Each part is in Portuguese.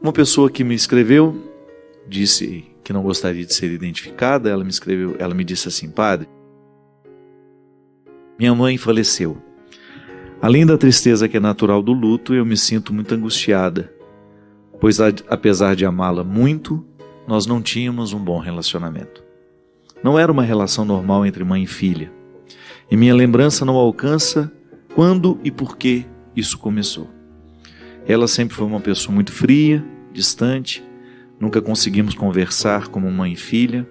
Uma pessoa que me escreveu, disse que não gostaria de ser identificada, ela me disse assim: padre, minha mãe faleceu. Além da tristeza que é natural do luto, eu me sinto muito angustiada, pois apesar de amá-la muito, nós não tínhamos um bom relacionamento. Não era uma relação normal entre mãe e filha. E minha lembrança não alcança quando e por que isso começou. Ela sempre foi uma pessoa muito fria, distante, nunca conseguimos conversar como mãe e filha,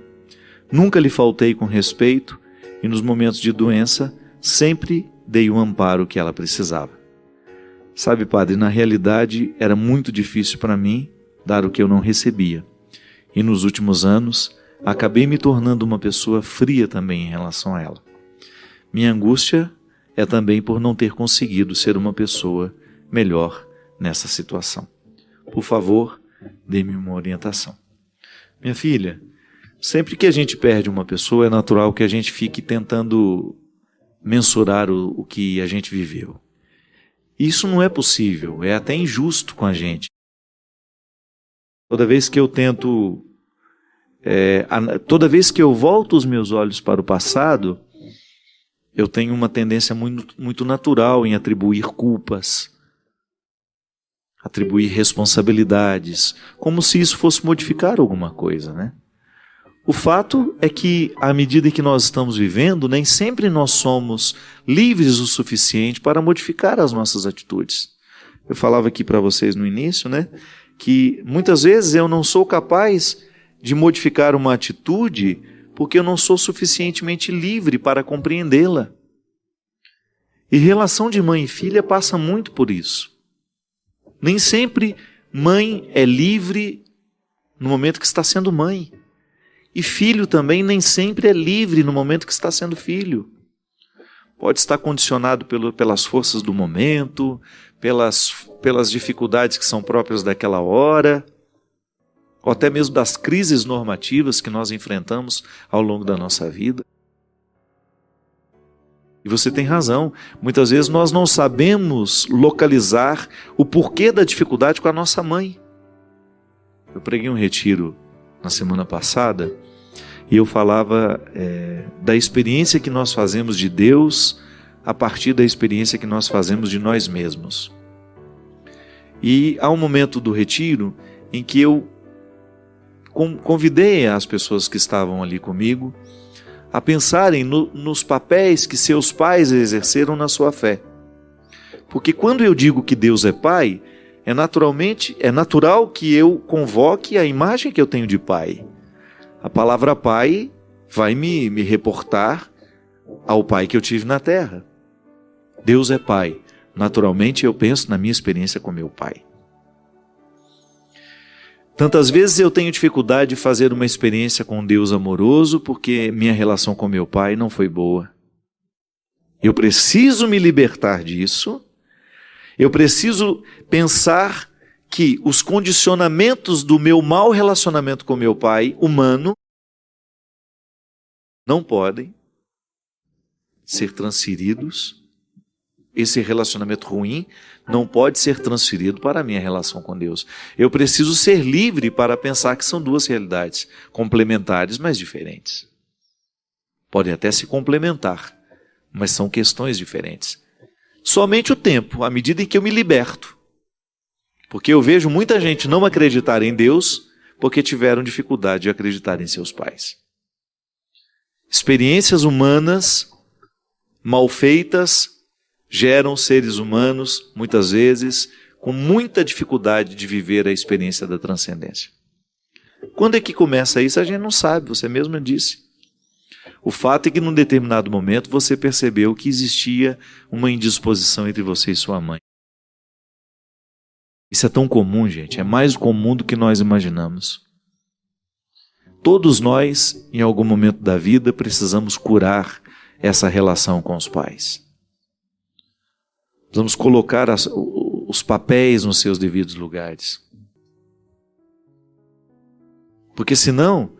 nunca lhe faltei com respeito e nos momentos de doença sempre dei o amparo que ela precisava. Sabe, padre, na realidade era muito difícil para mim dar o que eu não recebia. E nos últimos anos acabei me tornando uma pessoa fria também em relação a ela. Minha angústia é também por não ter conseguido ser uma pessoa melhor nessa situação. Por favor, dê-me uma orientação. Minha filha, sempre que a gente perde uma pessoa, é natural que a gente fique tentando mensurar o que a gente viveu. Isso não é possível, é até injusto com a gente. Toda vez que eu tento, toda vez que eu volto os meus olhos para o passado, eu tenho uma tendência muito natural em atribuir culpas, atribuir responsabilidades, como se isso fosse modificar alguma coisa, né? O fato é que, à medida que nós estamos vivendo, nem sempre nós somos livres o suficiente para modificar as nossas atitudes. Eu falava aqui para vocês no início, né, que muitas vezes eu não sou capaz de modificar uma atitude porque eu não sou suficientemente livre para compreendê-la. E relação de mãe e filha passa muito por isso. Nem sempre mãe é livre no momento que está sendo mãe. E filho também nem sempre é livre no momento que está sendo filho. Pode estar condicionado pelas forças do momento, pelas dificuldades que são próprias daquela hora, ou até mesmo das crises normativas que nós enfrentamos ao longo da nossa vida. E você tem razão, muitas vezes nós não sabemos localizar o porquê da dificuldade com a nossa mãe. Eu preguei um retiro na semana passada, e eu falava da experiência que nós fazemos de Deus a partir da experiência que nós fazemos de nós mesmos. E há um momento do retiro em que eu convidei as pessoas que estavam ali comigo a pensarem nos papéis que seus pais exerceram na sua fé. Porque quando eu digo que Deus é Pai, é natural que eu convoque a imagem que eu tenho de pai. A palavra pai vai me reportar ao pai que eu tive na terra. Deus é Pai. Naturalmente eu penso na minha experiência com meu pai. Tantas vezes eu tenho dificuldade de fazer uma experiência com Deus amoroso porque minha relação com meu pai não foi boa. Eu preciso me libertar disso. Eu preciso pensar que os condicionamentos do meu mau relacionamento com meu pai humano não podem ser transferidos. Esse relacionamento ruim não pode ser transferido para a minha relação com Deus. Eu preciso ser livre para pensar que são duas realidades complementares, mas diferentes. Podem até se complementar, mas são questões diferentes. Somente o tempo, à medida em que eu me liberto. Porque eu vejo muita gente não acreditar em Deus porque tiveram dificuldade de acreditar em seus pais. Experiências humanas mal feitas geram seres humanos, muitas vezes, com muita dificuldade de viver a experiência da transcendência. Quando é que começa isso? A gente não sabe, você mesma disse. O fato é que num determinado momento você percebeu que existia uma indisposição entre você e sua mãe. Isso é tão comum, gente, é mais comum do que nós imaginamos. Todos nós, em algum momento da vida, precisamos curar essa relação com os pais. Precisamos colocar os papéis nos seus devidos lugares. Porque senão,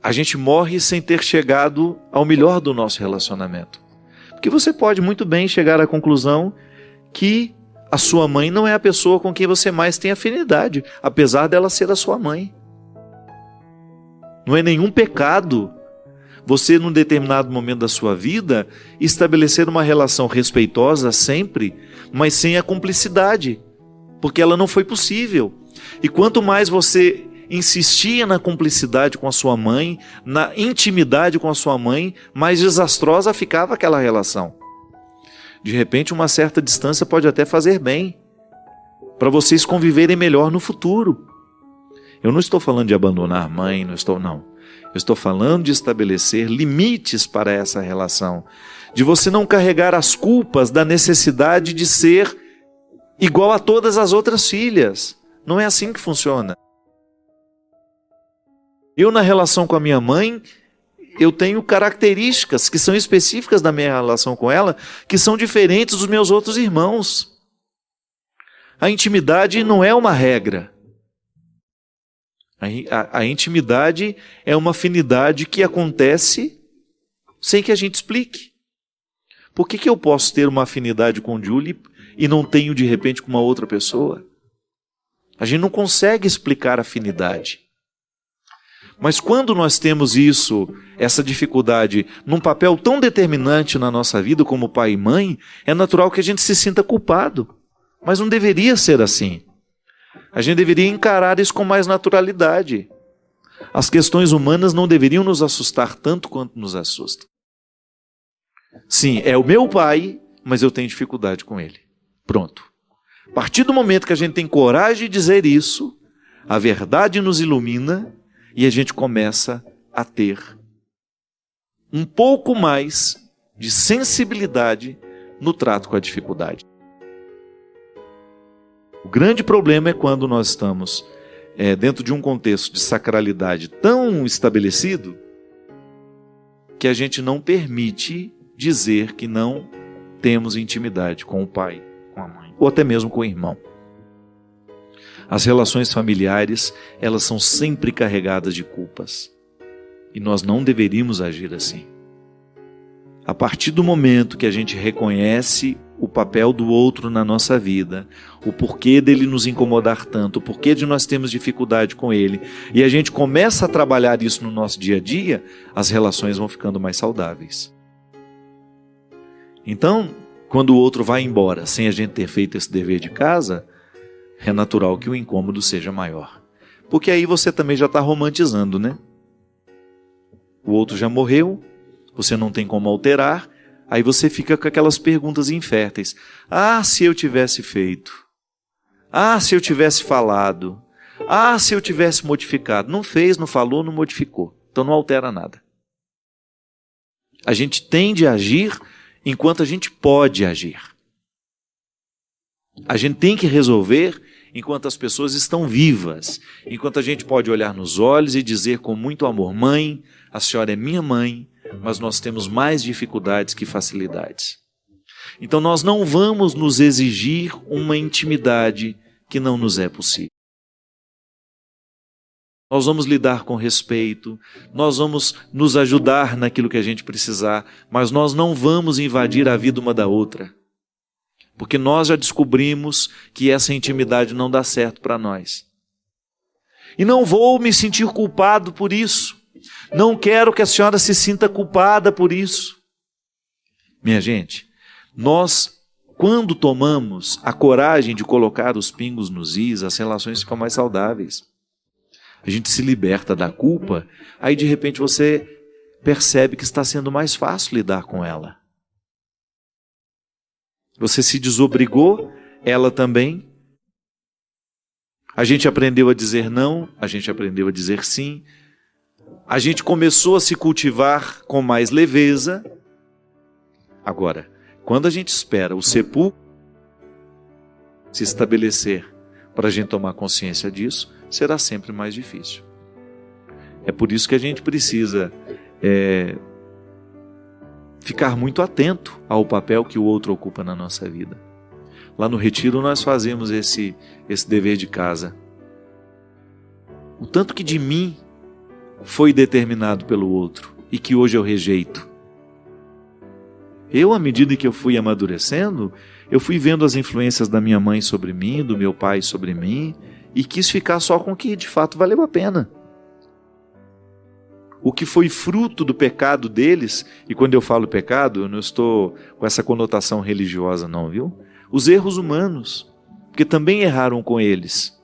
a gente morre sem ter chegado ao melhor do nosso relacionamento. Porque você pode muito bem chegar à conclusão que a sua mãe não é a pessoa com quem você mais tem afinidade, apesar dela ser a sua mãe. Não é nenhum pecado você, num determinado momento da sua vida, estabelecer uma relação respeitosa sempre, mas sem a cumplicidade, porque ela não foi possível. E quanto mais você insistia na cumplicidade com a sua mãe, na intimidade com a sua mãe, mais desastrosa ficava aquela relação. De repente, uma certa distância pode até fazer bem, para vocês conviverem melhor no futuro. Eu não estou falando de abandonar a mãe, não. Eu estou falando de estabelecer limites para essa relação, de você não carregar as culpas da necessidade de ser igual a todas as outras filhas. Não é assim que funciona. Eu, na relação com a minha mãe, eu tenho características que são específicas da minha relação com ela, que são diferentes dos meus outros irmãos. A intimidade não é uma regra. A intimidade é uma afinidade que acontece sem que a gente explique. Por que eu posso ter uma afinidade com Julie e não tenho de repente com uma outra pessoa? A gente não consegue explicar afinidade. Mas quando nós temos essa dificuldade, num papel tão determinante na nossa vida como pai e mãe, é natural que a gente se sinta culpado. Mas não deveria ser assim. A gente deveria encarar isso com mais naturalidade. As questões humanas não deveriam nos assustar tanto quanto nos assustam. Sim, é o meu pai, mas eu tenho dificuldade com ele. Pronto. A partir do momento que a gente tem coragem de dizer isso, a verdade nos ilumina e a gente começa a ter um pouco mais de sensibilidade no trato com a dificuldade. O grande problema é quando nós estamos dentro de um contexto de sacralidade tão estabelecido que a gente não permite dizer que não temos intimidade com o pai, com a mãe, ou até mesmo com o irmão. As relações familiares, elas são sempre carregadas de culpas. E nós não deveríamos agir assim. A partir do momento que a gente reconhece o papel do outro na nossa vida, o porquê dele nos incomodar tanto, o porquê de nós termos dificuldade com ele, e a gente começa a trabalhar isso no nosso dia a dia, as relações vão ficando mais saudáveis. Então, quando o outro vai embora sem a gente ter feito esse dever de casa, é natural que o incômodo seja maior. Porque aí você também já está romantizando, né? O outro já morreu, você não tem como alterar, aí você fica com aquelas perguntas inférteis. Ah, se eu tivesse feito. Ah, se eu tivesse falado. Ah, se eu tivesse modificado. Não fez, não falou, não modificou. Então não altera nada. A gente tende a agir enquanto a gente pode agir. A gente tem que resolver enquanto as pessoas estão vivas, enquanto a gente pode olhar nos olhos e dizer com muito amor: mãe, a senhora é minha mãe, mas nós temos mais dificuldades que facilidades. Então nós não vamos nos exigir uma intimidade que não nos é possível. Nós vamos lidar com respeito, nós vamos nos ajudar naquilo que a gente precisar, mas nós não vamos invadir a vida uma da outra. Porque nós já descobrimos que essa intimidade não dá certo para nós. E não vou me sentir culpado por isso. Não quero que a senhora se sinta culpada por isso. Minha gente, nós, quando tomamos a coragem de colocar os pingos nos is, as relações ficam mais saudáveis. A gente se liberta da culpa, aí de repente você percebe que está sendo mais fácil lidar com ela. Você se desobrigou, ela também. A gente aprendeu a dizer não, a gente aprendeu a dizer sim. A gente começou a se cultivar com mais leveza. Agora, quando a gente espera o sepulcro se estabelecer para a gente tomar consciência disso, será sempre mais difícil. É por isso que a gente precisa ficar muito atento ao papel que o outro ocupa na nossa vida. Lá no retiro nós fazemos esse dever de casa. O tanto que de mim foi determinado pelo outro e que hoje eu rejeito. À medida que eu fui amadurecendo, eu fui vendo as influências da minha mãe sobre mim, do meu pai sobre mim, e quis ficar só com o que de fato valeu a pena. O que foi fruto do pecado deles, e quando eu falo pecado, eu não estou com essa conotação religiosa não, viu? Os erros humanos, porque também erraram com eles.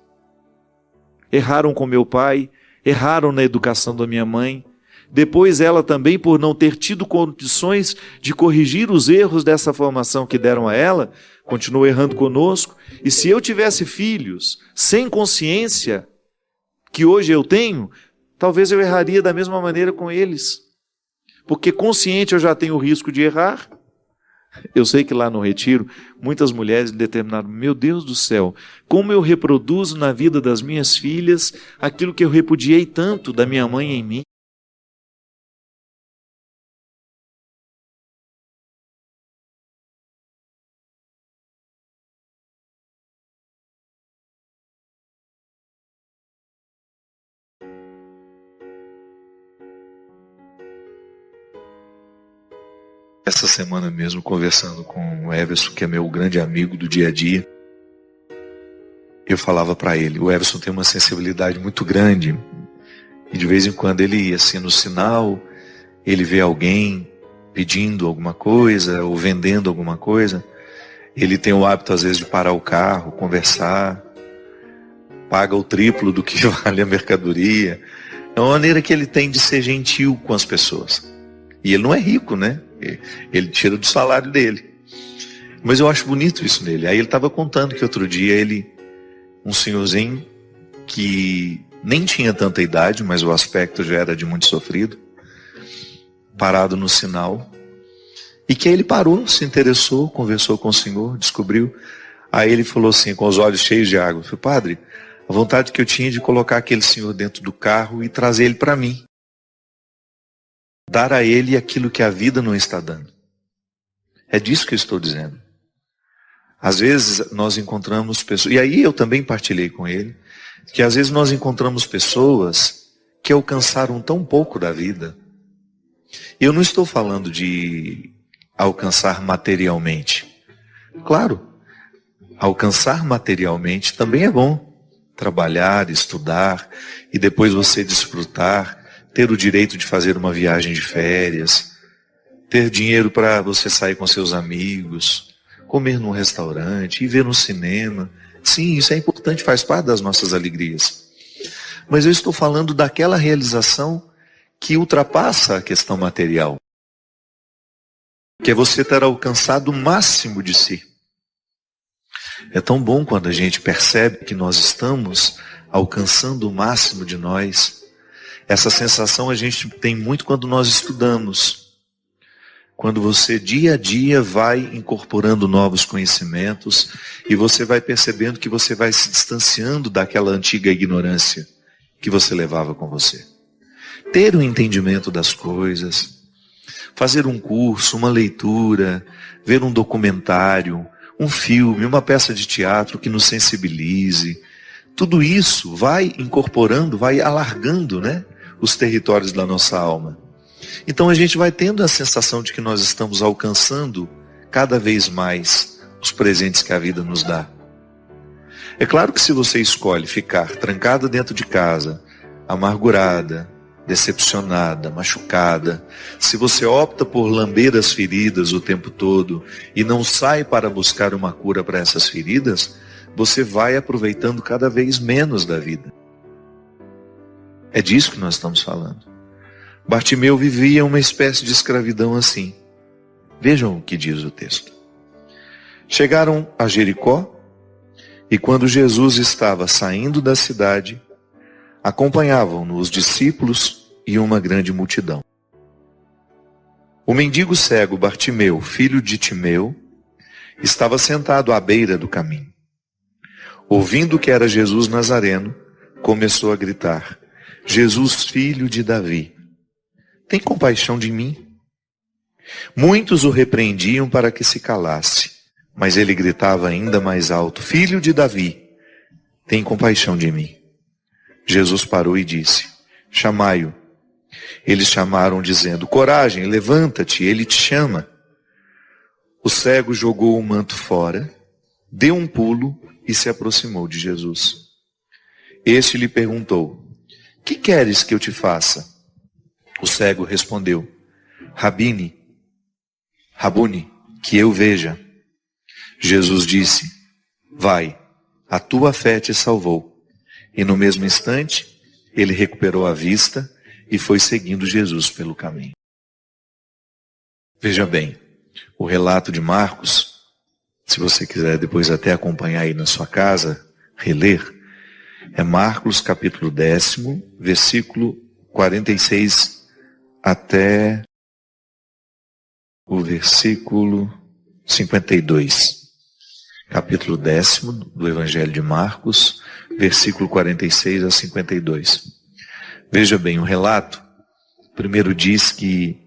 Erraram com meu pai, erraram na educação da minha mãe. Depois ela também, por não ter tido condições de corrigir os erros dessa formação que deram a ela, continuou errando conosco. E se eu tivesse filhos sem consciência, que hoje eu tenho, talvez eu erraria da mesma maneira com eles. Porque consciente eu já tenho o risco de errar. Eu sei que lá no retiro, muitas mulheres determinaram, meu Deus do céu, como eu reproduzo na vida das minhas filhas aquilo que eu repudiei tanto da minha mãe em mim. Essa semana mesmo, conversando com o Everson, que é meu grande amigo do dia a dia, eu falava para ele, o Everson tem uma sensibilidade muito grande, e de vez em quando ele, assim, no sinal, ele vê alguém pedindo alguma coisa, ou vendendo alguma coisa, ele tem o hábito às vezes de parar o carro, conversar, paga o triplo do que vale a mercadoria. É uma maneira que ele tem de ser gentil com as pessoas. E ele não é rico, né? Ele tira do salário dele. Mas eu acho bonito isso nele. Aí ele estava contando que outro dia um senhorzinho que nem tinha tanta idade, mas o aspecto já era de muito sofrido, parado no sinal, e que aí ele parou, se interessou, conversou com o senhor, descobriu. Aí ele falou assim, com os olhos cheios de água, falou, padre, a vontade que eu tinha de colocar aquele senhor dentro do carro e trazer ele para mim. Dar a ele aquilo que a vida não está dando. É disso que eu estou dizendo. Às vezes nós encontramos pessoas, e aí eu também partilhei com ele, que às vezes nós encontramos pessoas que alcançaram tão pouco da vida. Eu não estou falando de alcançar materialmente. Claro, alcançar materialmente também é bom. Trabalhar, estudar, e depois você desfrutar, ter o direito de fazer uma viagem de férias, ter dinheiro para você sair com seus amigos, comer num restaurante, ir ver no cinema. Sim, isso é importante, faz parte das nossas alegrias. Mas eu estou falando daquela realização que ultrapassa a questão material, que é você ter alcançado o máximo de si. É tão bom quando a gente percebe que nós estamos alcançando o máximo de nós. Essa sensação a gente tem muito quando nós estudamos. Quando você dia a dia vai incorporando novos conhecimentos e você vai percebendo que você vai se distanciando daquela antiga ignorância que você levava com você. Ter um entendimento das coisas, fazer um curso, uma leitura, ver um documentário, um filme, uma peça de teatro que nos sensibilize. Tudo isso vai incorporando, vai alargando, né, os territórios da nossa alma. Então a gente vai tendo a sensação de que nós estamos alcançando cada vez mais os presentes que a vida nos dá. É claro que se você escolhe ficar trancada dentro de casa, amargurada, decepcionada, machucada, se você opta por lamber as feridas o tempo todo e não sai para buscar uma cura para essas feridas, você vai aproveitando cada vez menos da vida. É disso que nós estamos falando. Bartimeu vivia uma espécie de escravidão assim. Vejam o que diz o texto. Chegaram a Jericó, e quando Jesus estava saindo da cidade, acompanhavam-no os discípulos e uma grande multidão. O mendigo cego Bartimeu, filho de Timeu, estava sentado à beira do caminho. Ouvindo que era Jesus Nazareno, começou a gritar, Jesus, filho de Davi, tem compaixão de mim? Muitos o repreendiam para que se calasse, mas ele gritava ainda mais alto, filho de Davi, tem compaixão de mim. Jesus parou e disse, chamai-o. Eles chamaram dizendo, coragem, levanta-te, ele te chama. O cego jogou o manto fora, deu um pulo e se aproximou de Jesus. Este lhe perguntou: que queres que eu te faça? O cego respondeu: Rabuni, que eu veja. Jesus disse: vai, a tua fé te salvou. E no mesmo instante, ele recuperou a vista e foi seguindo Jesus pelo caminho. Veja bem, o relato de Marcos, se você quiser depois até acompanhar aí na sua casa, reler, é Marcos capítulo 10, versículo 46 até o versículo 52. Capítulo 10 do Evangelho de Marcos, versículo 46 a 52. Veja bem, o relato primeiro diz que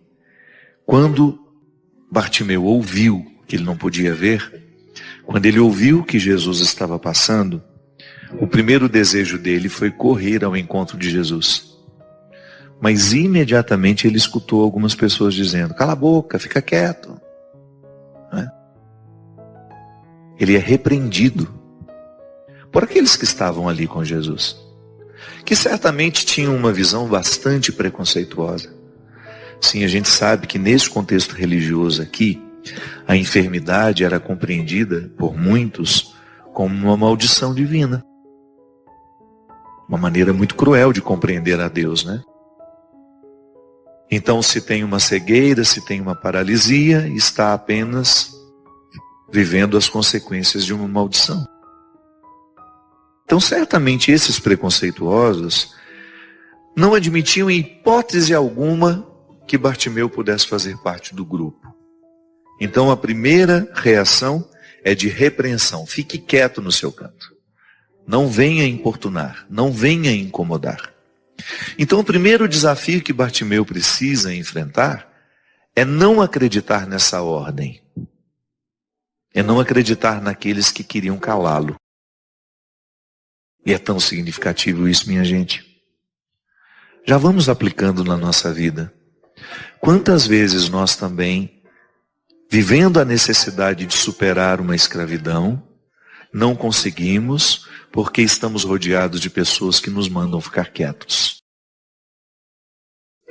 quando Bartimeu ouviu que ele não podia ver, quando ele ouviu que Jesus estava passando, o primeiro desejo dele foi correr ao encontro de Jesus. Mas imediatamente ele escutou algumas pessoas dizendo: cala a boca, fica quieto. Ele é repreendido por aqueles que estavam ali com Jesus, que certamente tinham uma visão bastante preconceituosa. Sim, a gente sabe que nesse contexto religioso aqui, a enfermidade era compreendida por muitos como uma maldição divina. Uma maneira muito cruel de compreender a Deus, né? Então, se tem uma cegueira, se tem uma paralisia, está apenas vivendo as consequências de uma maldição. Então, certamente esses preconceituosos não admitiam em hipótese alguma que Bartimeu pudesse fazer parte do grupo. Então, a primeira reação é de repreensão. Fique quieto no seu canto. Não venha importunar, não venha incomodar. Então, o primeiro desafio que Bartimeu precisa enfrentar é não acreditar nessa ordem. É não acreditar naqueles que queriam calá-lo. E é tão significativo isso, minha gente. Já vamos aplicando na nossa vida. Quantas vezes nós também, vivendo a necessidade de superar uma escravidão, não conseguimos porque estamos rodeados de pessoas que nos mandam ficar quietos.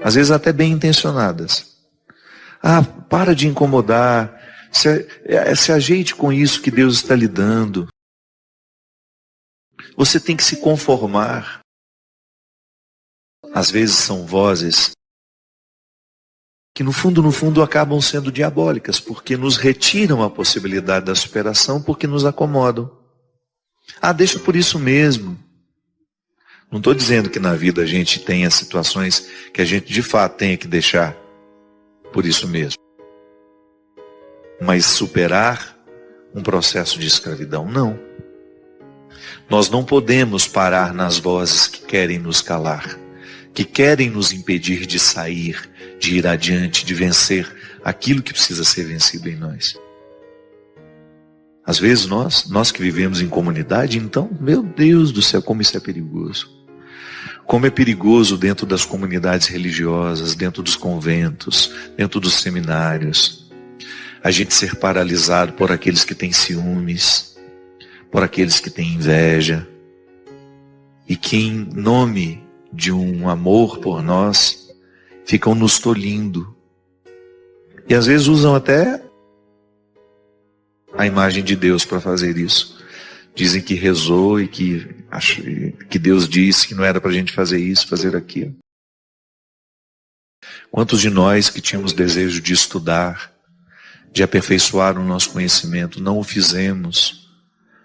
Às vezes até bem intencionadas. Ah, para de incomodar. Se ajeite com isso que Deus está lhe dando. Você tem que se conformar. Às vezes são vozes que no fundo acabam sendo diabólicas, porque nos retiram a possibilidade da superação, porque nos acomodam. Ah, deixa por isso mesmo. Não estou dizendo que na vida a gente tenha situações que a gente de fato tenha que deixar por isso mesmo. Mas superar um processo de escravidão, não. Nós não podemos parar nas vozes que querem nos calar, que querem nos impedir de sair, de ir adiante, de vencer aquilo que precisa ser vencido em nós. Às vezes nós que vivemos em comunidade, então, meu Deus do céu, como isso é perigoso. Como é perigoso dentro das comunidades religiosas, dentro dos conventos, dentro dos seminários, a gente ser paralisado por aqueles que têm ciúmes, por aqueles que têm inveja, e que em nome de um amor por nós, ficam nos tolhindo. E às vezes usam até a imagem de Deus para fazer isso. Dizem que rezou e que Deus disse que não era para a gente fazer isso, fazer aquilo. Quantos de nós que tínhamos desejo de estudar, de aperfeiçoar o nosso conhecimento, não o fizemos,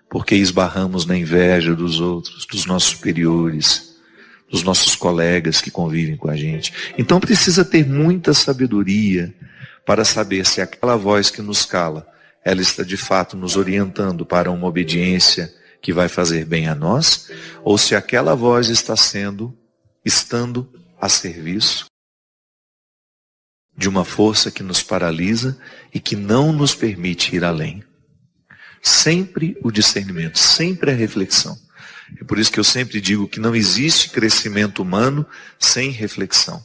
porque esbarramos na inveja dos outros, dos nossos superiores, dos nossos colegas que convivem com a gente. Então precisa ter muita sabedoria para saber se aquela voz que nos cala, ela está de fato nos orientando para uma obediência que vai fazer bem a nós, ou se aquela voz está estando a serviço de uma força que nos paralisa e que não nos permite ir além. Sempre o discernimento, sempre a reflexão. É por isso que eu sempre digo que não existe crescimento humano sem reflexão.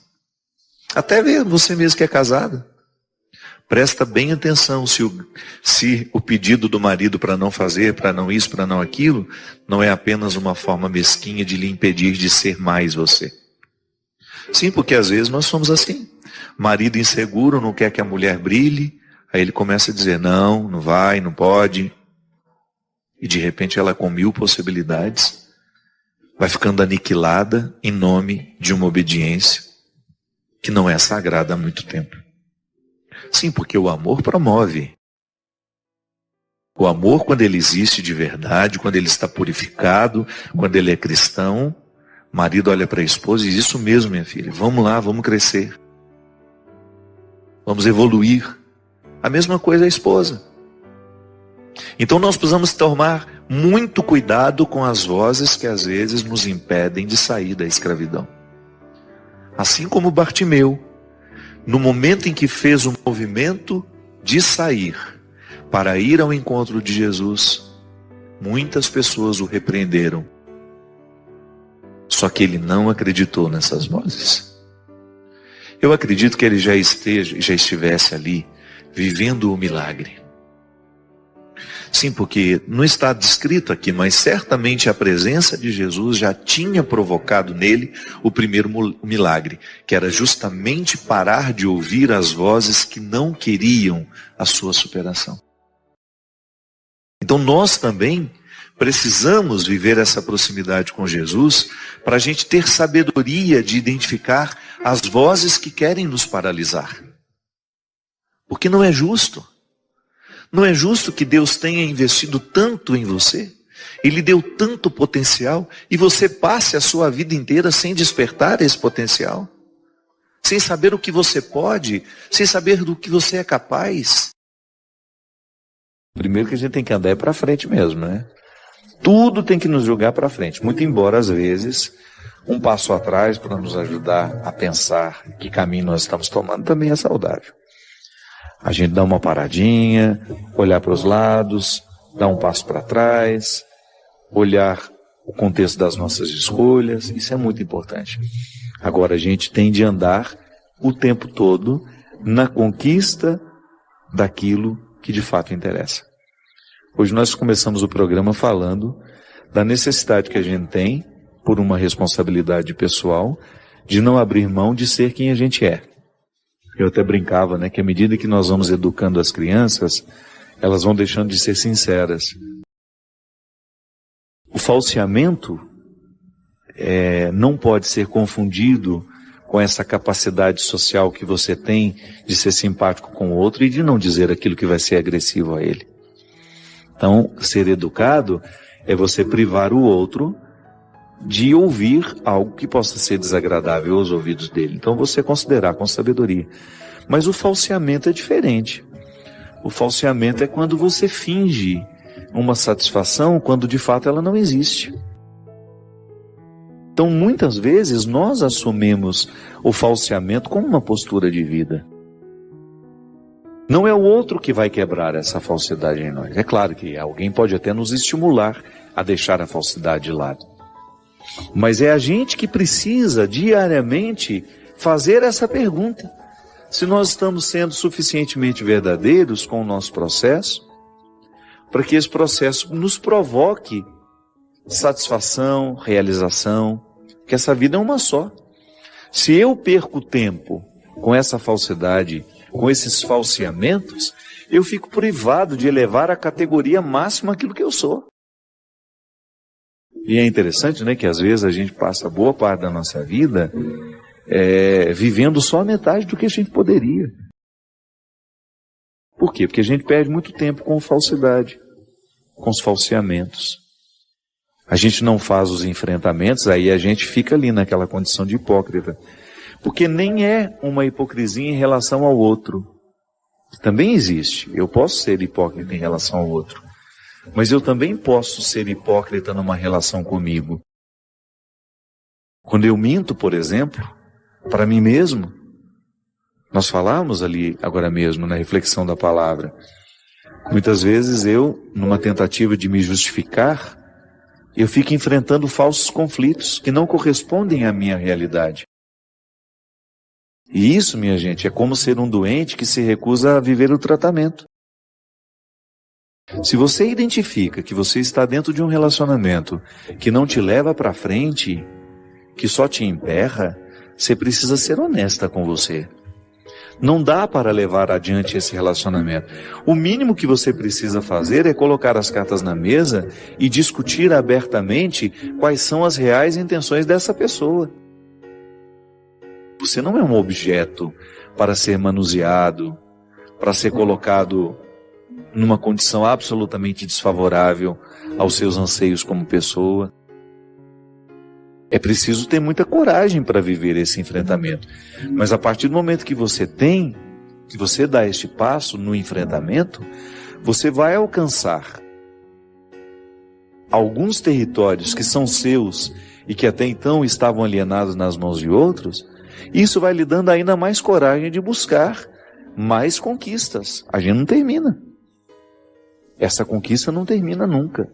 Até você mesmo que é casada. Presta bem atenção se o pedido do marido para não fazer, para não isso, para não aquilo, não é apenas uma forma mesquinha de lhe impedir de ser mais você. Sim, porque às vezes nós somos assim. Marido inseguro não quer que a mulher brilhe, aí ele começa a dizer não, não vai, não pode. E de repente ela com 1000 possibilidades vai ficando aniquilada em nome de uma obediência que não é sagrada há muito tempo. Sim, porque o amor promove. O amor, quando ele existe de verdade, quando ele está purificado, quando ele é cristão, o marido olha para a esposa e diz: isso mesmo, minha filha, vamos lá, vamos crescer. Vamos evoluir. A mesma coisa a esposa. Então nós precisamos tomar muito cuidado com as vozes que às vezes nos impedem de sair da escravidão. Assim como Bartimeu, no momento em que fez o movimento de sair para ir ao encontro de Jesus, muitas pessoas o repreenderam. Só que ele não acreditou nessas vozes. Eu acredito que ele já estivesse ali, vivendo o milagre. Sim, porque não está descrito aqui, mas certamente a presença de Jesus já tinha provocado nele o primeiro milagre, que era justamente parar de ouvir as vozes que não queriam a sua superação. Então nós também precisamos viver essa proximidade com Jesus para a gente ter sabedoria de identificar as vozes que querem nos paralisar. Porque não é justo. Não é justo que Deus tenha investido tanto em você, Ele deu tanto potencial, e você passe a sua vida inteira sem despertar esse potencial, sem saber o que você pode, sem saber do que você é capaz. Primeiro que a gente tem que andar é para frente mesmo, né? Tudo tem que nos jogar para frente, muito embora às vezes um passo atrás para nos ajudar a pensar que caminho nós estamos tomando também é saudável. A gente dá uma paradinha, olhar para os lados, dar um passo para trás, olhar o contexto das nossas escolhas, isso é muito importante. Agora a gente tem de andar o tempo todo na conquista daquilo que de fato interessa. Hoje nós começamos o programa falando da necessidade que a gente tem, por uma responsabilidade pessoal, de não abrir mão de ser quem a gente é. Eu até brincava, né, que à medida que nós vamos educando as crianças, elas vão deixando de ser sinceras. O falseamento não pode ser confundido com essa capacidade social que você tem de ser simpático com o outro e de não dizer aquilo que vai ser agressivo a ele. Então, ser educado é você privar o outro de ouvir algo que possa ser desagradável aos ouvidos dele. Então você considerar com sabedoria. Mas o falseamento é diferente. O falseamento é quando você finge uma satisfação quando de fato ela não existe. Então muitas vezes nós assumimos o falseamento como uma postura de vida. Não é o outro que vai quebrar essa falsidade em nós. É claro que alguém pode até nos estimular a deixar a falsidade de lado. Mas é a gente que precisa diariamente fazer essa pergunta. Se nós estamos sendo suficientemente verdadeiros com o nosso processo, para que esse processo nos provoque satisfação, realização, que essa vida é uma só. Se eu perco tempo com essa falsidade, com esses falseamentos, eu fico privado de elevar à categoria máxima aquilo que eu sou. E é interessante, né, que às vezes a gente passa boa parte da nossa vida vivendo só a metade do que a gente poderia. Por quê? Porque a gente perde muito tempo com falsidade, com os falseamentos. A gente não faz os enfrentamentos, aí a gente fica ali naquela condição de hipócrita. Porque nem é uma hipocrisia em relação ao outro. Também existe. Eu posso ser hipócrita em relação ao outro. Mas eu também posso ser hipócrita numa relação comigo. Quando eu minto, por exemplo, para mim mesmo, nós falamos ali agora mesmo na reflexão da palavra, muitas vezes eu, numa tentativa de me justificar, eu fico enfrentando falsos conflitos que não correspondem à minha realidade. E isso, minha gente, é como ser um doente que se recusa a viver o tratamento. Se você identifica que você está dentro de um relacionamento que não te leva para frente, que só te emperra, você precisa ser honesta com você. Não dá para levar adiante esse relacionamento. O mínimo que você precisa fazer é colocar as cartas na mesa e discutir abertamente quais são as reais intenções dessa pessoa. Você não é um objeto para ser manuseado, para ser colocado numa condição absolutamente desfavorável aos seus anseios como pessoa. É preciso ter muita coragem para viver esse enfrentamento. Mas a partir do momento que você dá este passo no enfrentamento, você vai alcançar alguns territórios que são seus e que até então estavam alienados nas mãos de outros. Isso vai lhe dando ainda mais coragem de buscar mais conquistas. A gente não termina. Essa conquista não termina nunca.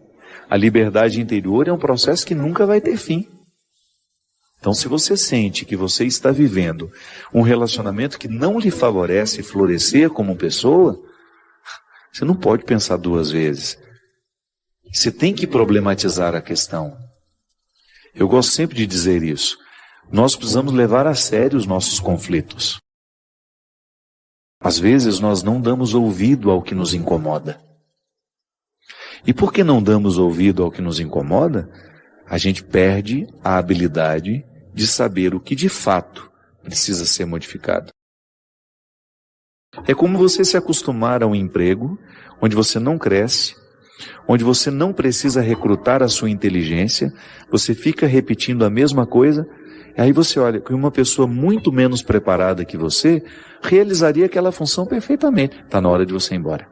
A liberdade interior é um processo que nunca vai ter fim. Então, se você sente que você está vivendo um relacionamento que não lhe favorece florescer como pessoa, você não pode pensar duas vezes. Você tem que problematizar a questão. Eu gosto sempre de dizer isso. Nós precisamos levar a sério os nossos conflitos. Às vezes nós não damos ouvido ao que nos incomoda. E por que não damos ouvido ao que nos incomoda? A gente perde a habilidade de saber o que de fato precisa ser modificado. É como você se acostumar a um emprego onde você não cresce, onde você não precisa recrutar a sua inteligência, você fica repetindo a mesma coisa, e aí você olha que uma pessoa muito menos preparada que você realizaria aquela função perfeitamente. Está na hora de você ir embora.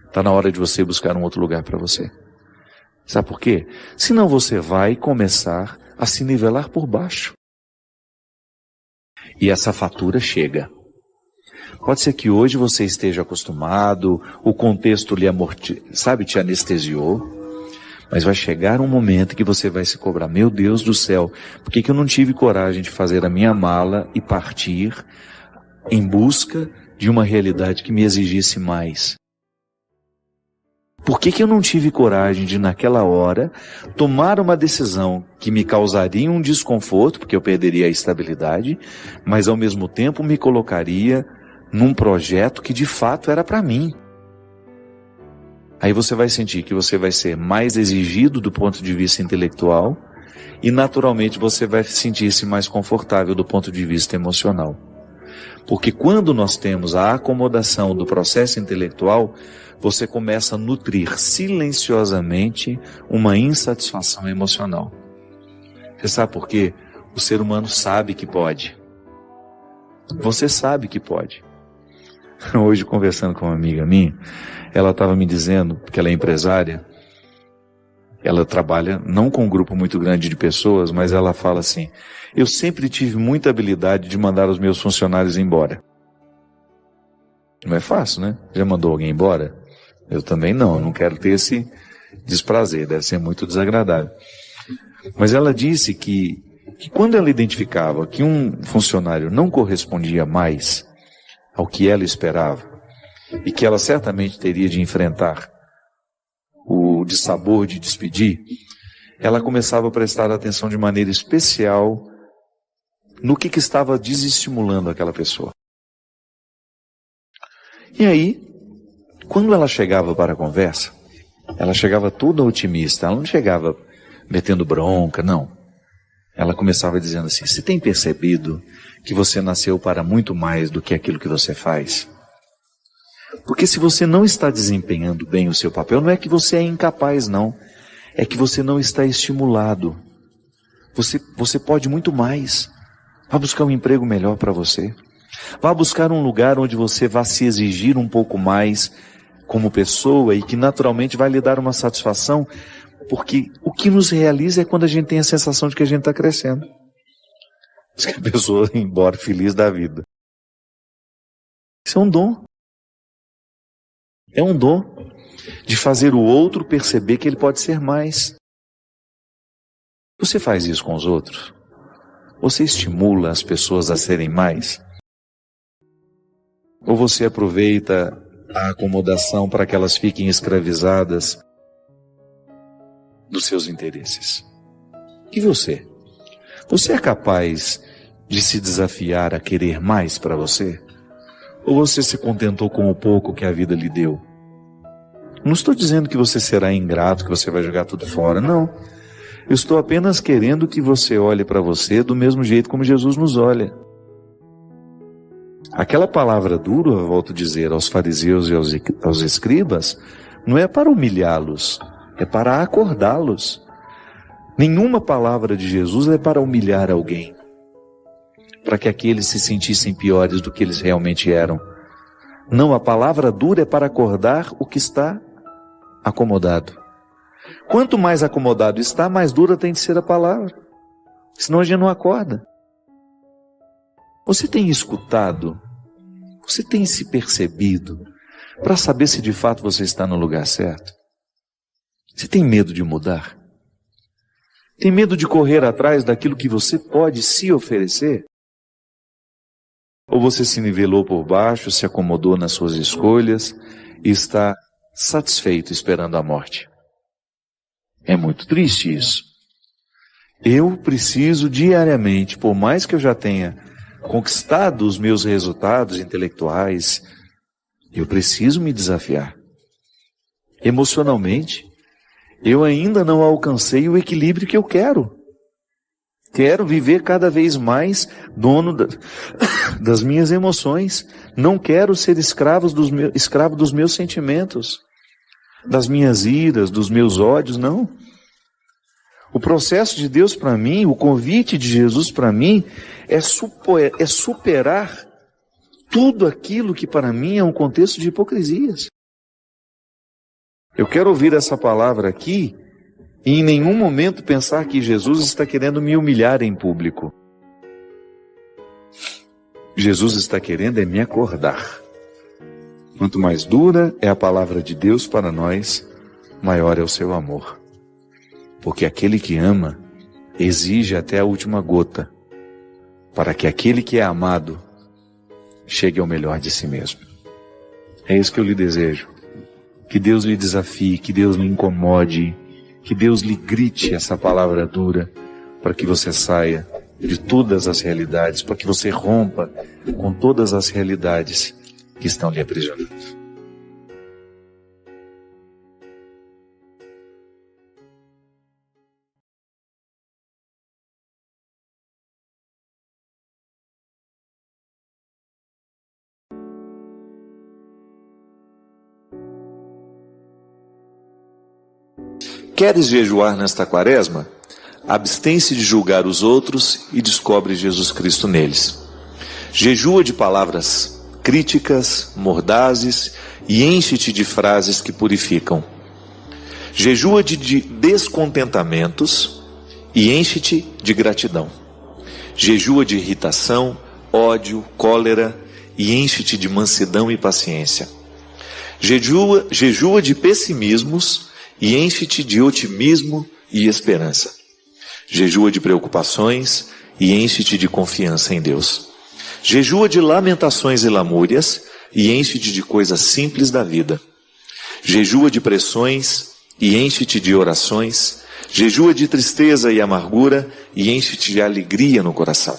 Está na hora de você buscar um outro lugar para você. Sabe por quê? Senão você vai começar a se nivelar por baixo. E essa fatura chega. Pode ser que hoje você esteja acostumado, o contexto lhe te anestesiou, mas vai chegar um momento que você vai se cobrar, meu Deus do céu, por que eu não tive coragem de fazer a minha mala e partir em busca de uma realidade que me exigisse mais? Por que eu não tive coragem de, naquela hora, tomar uma decisão que me causaria um desconforto, porque eu perderia a estabilidade, mas ao mesmo tempo me colocaria num projeto que de fato era para mim? Aí você vai sentir que você vai ser mais exigido do ponto de vista intelectual e naturalmente você vai sentir-se mais confortável do ponto de vista emocional. Porque quando nós temos a acomodação do processo intelectual, você começa a nutrir silenciosamente uma insatisfação emocional. Você sabe por quê? O ser humano sabe que pode. Você sabe que pode. Hoje, conversando com uma amiga minha, ela estava me dizendo, porque ela é empresária, ela trabalha não com um grupo muito grande de pessoas, mas ela fala assim, eu sempre tive muita habilidade de mandar os meus funcionários embora. Não é fácil, né? Já mandou alguém embora? Eu também não quero ter esse desprazer, deve ser muito desagradável. Mas ela disse que quando ela identificava que um funcionário não correspondia mais ao que ela esperava, e que ela certamente teria de enfrentar o dissabor de despedir, ela começava a prestar atenção de maneira especial no que estava desestimulando aquela pessoa. E aí, quando ela chegava para a conversa, ela chegava toda otimista, ela não chegava metendo bronca, não. Ela começava dizendo assim, você tem percebido que você nasceu para muito mais do que aquilo que você faz? Porque se você não está desempenhando bem o seu papel, não é que você é incapaz, não. É que você não está estimulado. Você pode muito mais. Vá buscar um emprego melhor para você. Vá buscar um lugar onde você vá se exigir um pouco mais como pessoa e que naturalmente vai lhe dar uma satisfação, porque o que nos realiza é quando a gente tem a sensação de que a gente está crescendo. Diz que a pessoa vai embora feliz da vida. Isso é um dom. É um dom de fazer o outro perceber que ele pode ser mais. Você faz isso com os outros? Você estimula as pessoas a serem mais? Ou você aproveita a acomodação para que elas fiquem escravizadas dos seus interesses? E você? Você é capaz de se desafiar a querer mais para você? Ou você se contentou com o pouco que a vida lhe deu? Não estou dizendo que você será ingrato, que você vai jogar tudo fora, não. Eu estou apenas querendo que você olhe para você do mesmo jeito como Jesus nos olha. Aquela palavra dura, eu volto a dizer, aos fariseus e aos escribas, não é para humilhá-los, é para acordá-los. Nenhuma palavra de Jesus é para humilhar alguém, para que aqueles se sentissem piores do que eles realmente eram. Não, a palavra dura é para acordar o que está acomodado. Quanto mais acomodado está, mais dura tem de ser a palavra. Senão a gente não acorda. Você tem escutado? Você tem se percebido para saber se de fato você está no lugar certo? Você tem medo de mudar? Tem medo de correr atrás daquilo que você pode se oferecer? Ou você se nivelou por baixo, se acomodou nas suas escolhas e está satisfeito esperando a morte? É muito triste isso. Eu preciso diariamente, por mais que eu já tenha conquistado os meus resultados intelectuais, eu preciso me desafiar. Emocionalmente, eu ainda não alcancei o equilíbrio que eu quero. Quero viver cada vez mais dono das minhas emoções. Não quero ser escravo dos meus sentimentos, das minhas iras, dos meus ódios, não. O processo de Deus para mim, o convite de Jesus para mim, é superar tudo aquilo que para mim é um contexto de hipocrisias. Eu quero ouvir essa palavra aqui e em nenhum momento pensar que Jesus está querendo me humilhar em público. Jesus está querendo é me acordar. Quanto mais dura é a palavra de Deus para nós, maior é o seu amor. Porque aquele que ama exige até a última gota, para que aquele que é amado chegue ao melhor de si mesmo. É isso que eu lhe desejo. Que Deus lhe desafie, que Deus lhe incomode, que Deus lhe grite essa palavra dura, para que você saia de todas as realidades, para que você rompa com todas as realidades que estão lhe aprisionando. Queres jejuar nesta quaresma? Abstém-se de julgar os outros e descobre Jesus Cristo neles. Jejua de palavras críticas, mordazes e enche-te de frases que purificam. Jejua de descontentamentos e enche-te de gratidão. Jejua de irritação, ódio, cólera e enche-te de mansidão e paciência. Jejua de pessimismos e enche-te de otimismo e esperança. Jejua de preocupações e enche-te de confiança em Deus. Jejua de lamentações e lamúrias e enche-te de coisas simples da vida. Jejua de pressões e enche-te de orações. Jejua de tristeza e amargura e enche-te de alegria no coração.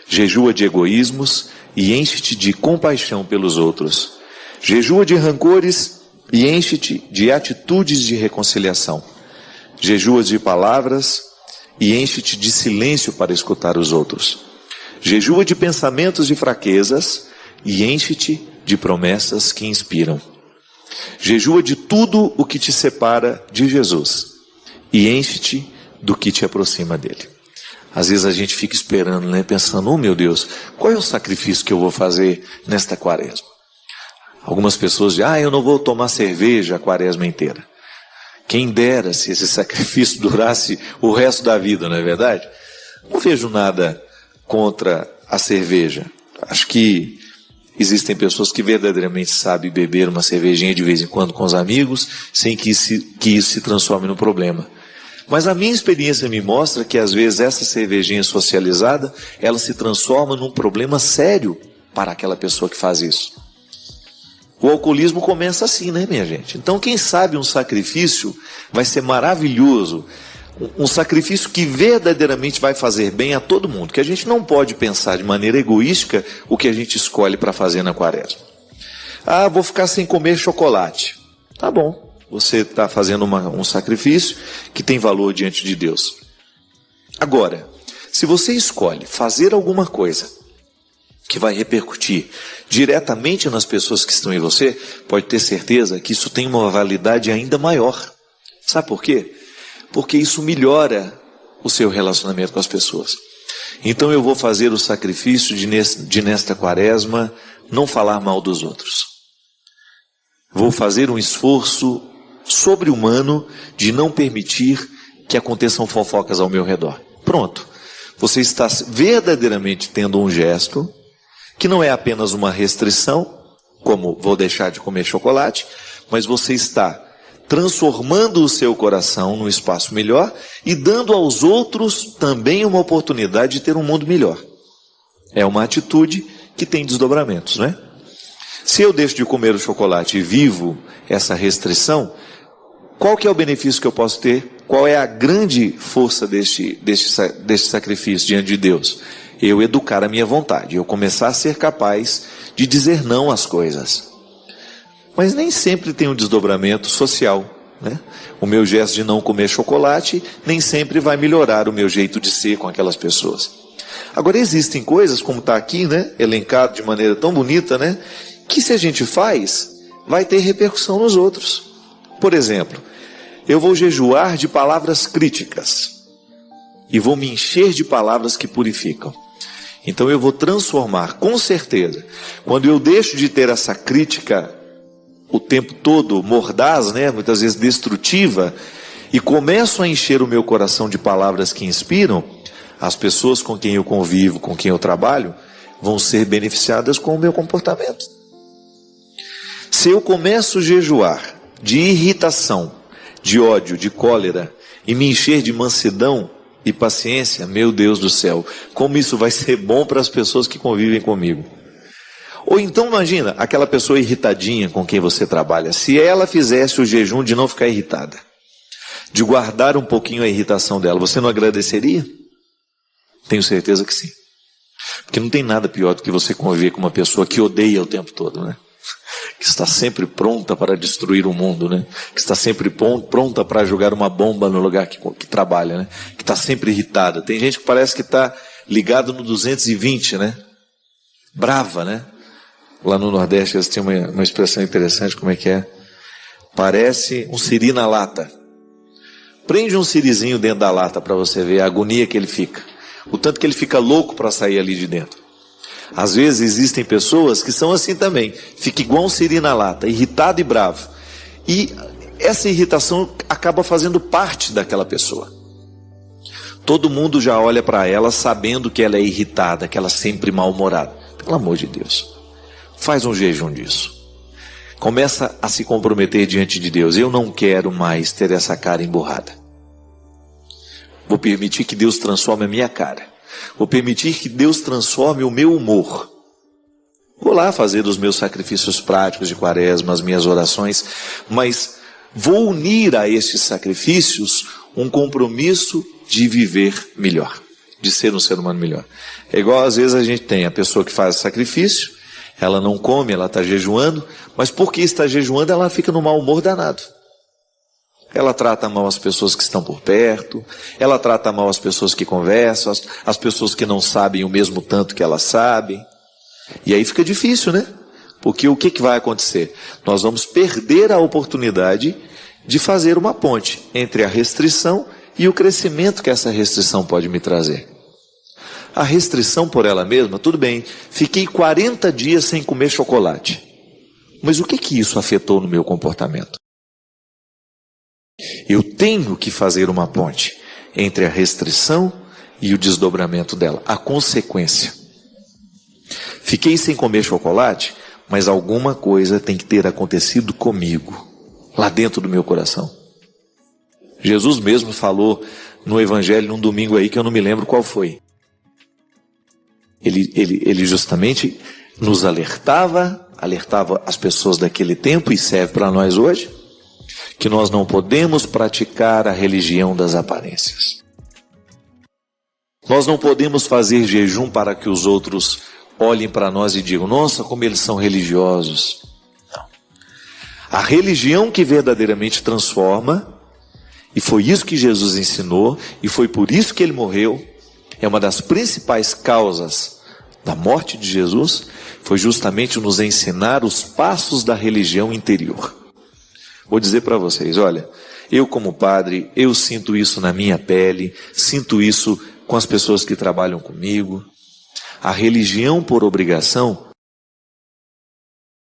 Jejua de egoísmos e enche-te de compaixão pelos outros. Jejua de rancores e enche-te de atitudes de reconciliação. Jejuas de palavras e enche-te de silêncio para escutar os outros. Jejua de pensamentos de fraquezas e enche-te de promessas que inspiram. Jejua de tudo o que te separa de Jesus e enche-te do que te aproxima dele. Às vezes a gente fica esperando, né, pensando, meu Deus, qual é o sacrifício que eu vou fazer nesta quaresma? Algumas pessoas dizem, eu não vou tomar cerveja a quaresma inteira. Quem dera se esse sacrifício durasse o resto da vida, não é verdade? Não vejo nada contra a cerveja. Acho que existem pessoas que verdadeiramente sabem beber uma cervejinha de vez em quando com os amigos, sem que isso se transforme num problema. Mas a minha experiência me mostra que às vezes essa cervejinha socializada, ela se transforma num problema sério para aquela pessoa que faz isso. O alcoolismo começa assim, né, minha gente? Então, quem sabe um sacrifício vai ser maravilhoso, um sacrifício que verdadeiramente vai fazer bem a todo mundo, que a gente não pode pensar de maneira egoística o que a gente escolhe para fazer na quaresma. Ah, vou ficar sem comer chocolate. Tá bom, você está fazendo um sacrifício que tem valor diante de Deus. Agora, se você escolhe fazer alguma coisa que vai repercutir diretamente nas pessoas que estão em você, pode ter certeza que isso tem uma validade ainda maior. Sabe por quê? Porque isso melhora o seu relacionamento com as pessoas. Então eu vou fazer o sacrifício de nesta quaresma não falar mal dos outros. Vou fazer um esforço sobre-humano de não permitir que aconteçam fofocas ao meu redor. Pronto. Você está verdadeiramente tendo um gesto que não é apenas uma restrição, como vou deixar de comer chocolate, mas você está transformando o seu coração num espaço melhor e dando aos outros também uma oportunidade de ter um mundo melhor. É uma atitude que tem desdobramentos, não é? Se eu deixo de comer o chocolate e vivo essa restrição, qual que é o benefício que eu posso ter? Qual é a grande força deste sacrifício diante de Deus? Eu educar a minha vontade, eu começar a ser capaz de dizer não às coisas. Mas nem sempre tem um desdobramento social, né? O meu gesto de não comer chocolate nem sempre vai melhorar o meu jeito de ser com aquelas pessoas. Agora existem coisas, como está aqui, né, elencado de maneira tão bonita, né, que se a gente faz, vai ter repercussão nos outros. Por exemplo, eu vou jejuar de palavras críticas e vou me encher de palavras que purificam. Então eu vou transformar, com certeza, quando eu deixo de ter essa crítica o tempo todo mordaz, né, muitas vezes destrutiva, e começo a encher o meu coração de palavras que inspiram, as pessoas com quem eu convivo, com quem eu trabalho, vão ser beneficiadas com o meu comportamento. Se eu começo a jejuar de irritação, de ódio, de cólera, e me encher de mansidão e paciência, meu Deus do céu, como isso vai ser bom para as pessoas que convivem comigo. Ou então imagina, aquela pessoa irritadinha com quem você trabalha, se ela fizesse o jejum de não ficar irritada, de guardar um pouquinho a irritação dela, você não agradeceria? Tenho certeza que sim. Porque não tem nada pior do que você conviver com uma pessoa que odeia o tempo todo, né? Que está sempre pronta para destruir o mundo, né? Que está sempre pronta para jogar uma bomba no lugar que trabalha, né? Que está sempre irritada. Tem gente que parece que está ligado no 220, né? Brava, né? Lá no Nordeste eles têm uma expressão interessante, como é que é? Parece um siri na lata. Prende um sirizinho dentro da lata para você ver a agonia que ele fica. O tanto que ele fica louco para sair ali de dentro. Às vezes existem pessoas que são assim também, fica igual um siri na lata, irritado e bravo. E essa irritação acaba fazendo parte daquela pessoa. Todo mundo já olha para ela sabendo que ela é irritada, que ela é sempre mal-humorada. Pelo amor de Deus, faz um jejum disso. Começa a se comprometer diante de Deus. Eu não quero mais ter essa cara emburrada. Vou permitir que Deus transforme a minha cara. Vou permitir que Deus transforme o meu humor. Vou lá fazer os meus sacrifícios práticos de quaresma, as minhas orações, mas vou unir a estes sacrifícios um compromisso de viver melhor, de ser um ser humano melhor. É igual às vezes a gente tem a pessoa que faz sacrifício, ela não come, ela está jejuando, mas porque está jejuando ela fica no mau humor danado. Ela trata mal as pessoas que estão por perto, ela trata mal as pessoas que conversam, as pessoas que não sabem o mesmo tanto que elas sabem. E aí fica difícil, né? Porque o que vai acontecer? Nós vamos perder a oportunidade de fazer uma ponte entre a restrição e o crescimento que essa restrição pode me trazer. A restrição por ela mesma, tudo bem, fiquei 40 dias sem comer chocolate. Mas o que isso afetou no meu comportamento? Eu tenho que fazer uma ponte entre a restrição e o desdobramento dela, a consequência. Fiquei sem comer chocolate, mas alguma coisa tem que ter acontecido comigo, lá dentro do meu coração. Jesus mesmo falou no Evangelho num domingo aí que eu não me lembro qual foi. Ele justamente nos alertava as pessoas daquele tempo, e serve para nós hoje, que nós não podemos praticar a religião das aparências. Nós não podemos fazer jejum para que os outros olhem para nós e digam: nossa, como eles são religiosos. Não. A religião que verdadeiramente transforma, e foi isso que Jesus ensinou, e foi por isso que ele morreu, é uma das principais causas da morte de Jesus, foi justamente nos ensinar os passos da religião interior. Vou dizer para vocês, olha, eu como padre, eu sinto isso na minha pele, sinto isso com as pessoas que trabalham comigo. A religião por obrigação,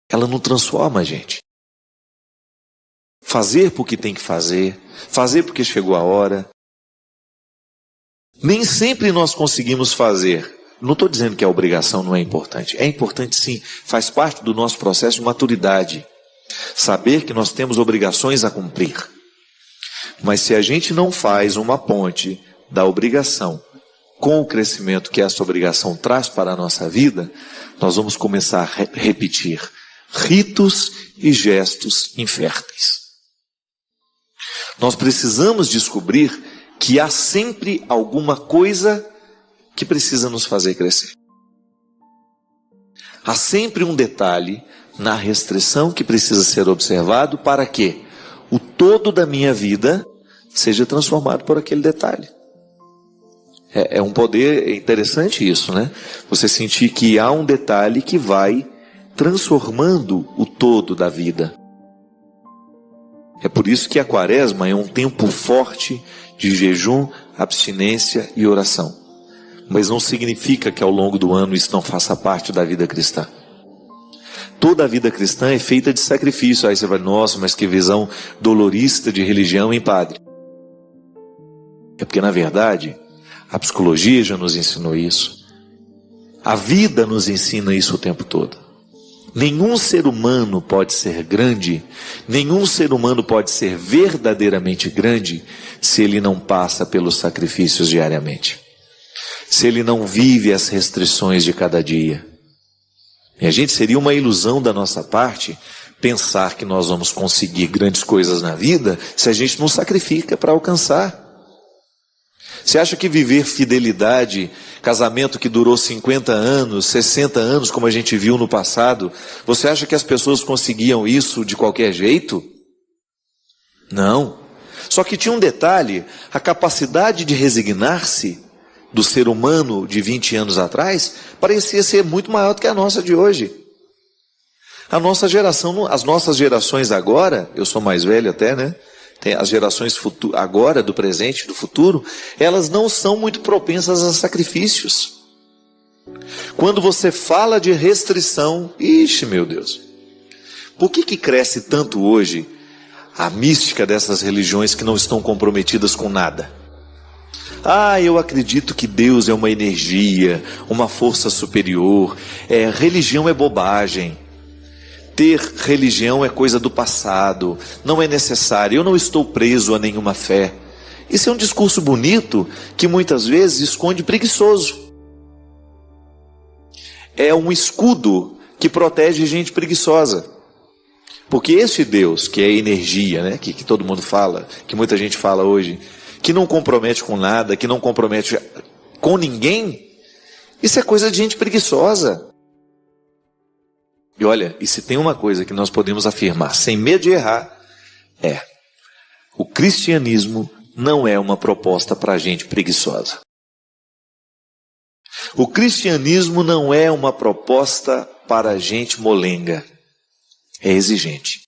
ela não transforma a gente. Fazer porque tem que fazer porque chegou a hora. Nem sempre nós conseguimos fazer. Não estou dizendo que a obrigação não é importante. É importante sim, faz parte do nosso processo de maturidade. Saber que nós temos obrigações a cumprir. Mas se a gente não faz uma ponte da obrigação com o crescimento que essa obrigação traz para a nossa vida, nós vamos começar a repetir ritos e gestos inférteis. Nós precisamos descobrir que há sempre alguma coisa que precisa nos fazer crescer. Há sempre um detalhe na restrição que precisa ser observado para que o todo da minha vida seja transformado por aquele detalhe. É um poder interessante isso, né? Você sentir que há um detalhe que vai transformando o todo da vida. É por isso que a quaresma é um tempo forte de jejum, abstinência e oração. Mas não significa que ao longo do ano isso não faça parte da vida cristã. Toda a vida cristã é feita de sacrifício. Aí você vai, nossa, mas que visão dolorista de religião, hein, padre? É porque, na verdade, a psicologia já nos ensinou isso. A vida nos ensina isso o tempo todo. Nenhum ser humano pode ser grande, nenhum ser humano pode ser verdadeiramente grande se ele não passa pelos sacrifícios diariamente. Se ele não vive as restrições de cada dia. E a gente seria uma ilusão da nossa parte pensar que nós vamos conseguir grandes coisas na vida se a gente não sacrifica para alcançar. Você acha que viver fidelidade, casamento que durou 50 anos, 60 anos, como a gente viu no passado, você acha que as pessoas conseguiam isso de qualquer jeito? Não. Só que tinha um detalhe, a capacidade de resignar-se do ser humano de 20 anos atrás, parecia ser muito maior do que a nossa de hoje. A nossa geração, as nossas gerações agora, eu sou mais velho até, né? Tem as gerações agora, do presente e do futuro, elas não são muito propensas a sacrifícios. Quando você fala de restrição, ixi, meu Deus, por que cresce tanto hoje a mística dessas religiões que não estão comprometidas com nada? Ah, eu acredito que Deus é uma energia, uma força superior, religião é bobagem. Ter religião é coisa do passado, não é necessário, eu não estou preso a nenhuma fé. Isso é um discurso bonito que muitas vezes esconde preguiçoso. É um escudo que protege gente preguiçosa. Porque este Deus, que é energia, né, que todo mundo fala, que muita gente fala hoje, que não compromete com nada, que não compromete com ninguém, isso é coisa de gente preguiçosa. E olha, e se tem uma coisa que nós podemos afirmar sem medo de errar, o cristianismo não é uma proposta para gente preguiçosa. O cristianismo não é uma proposta para gente molenga. É exigente.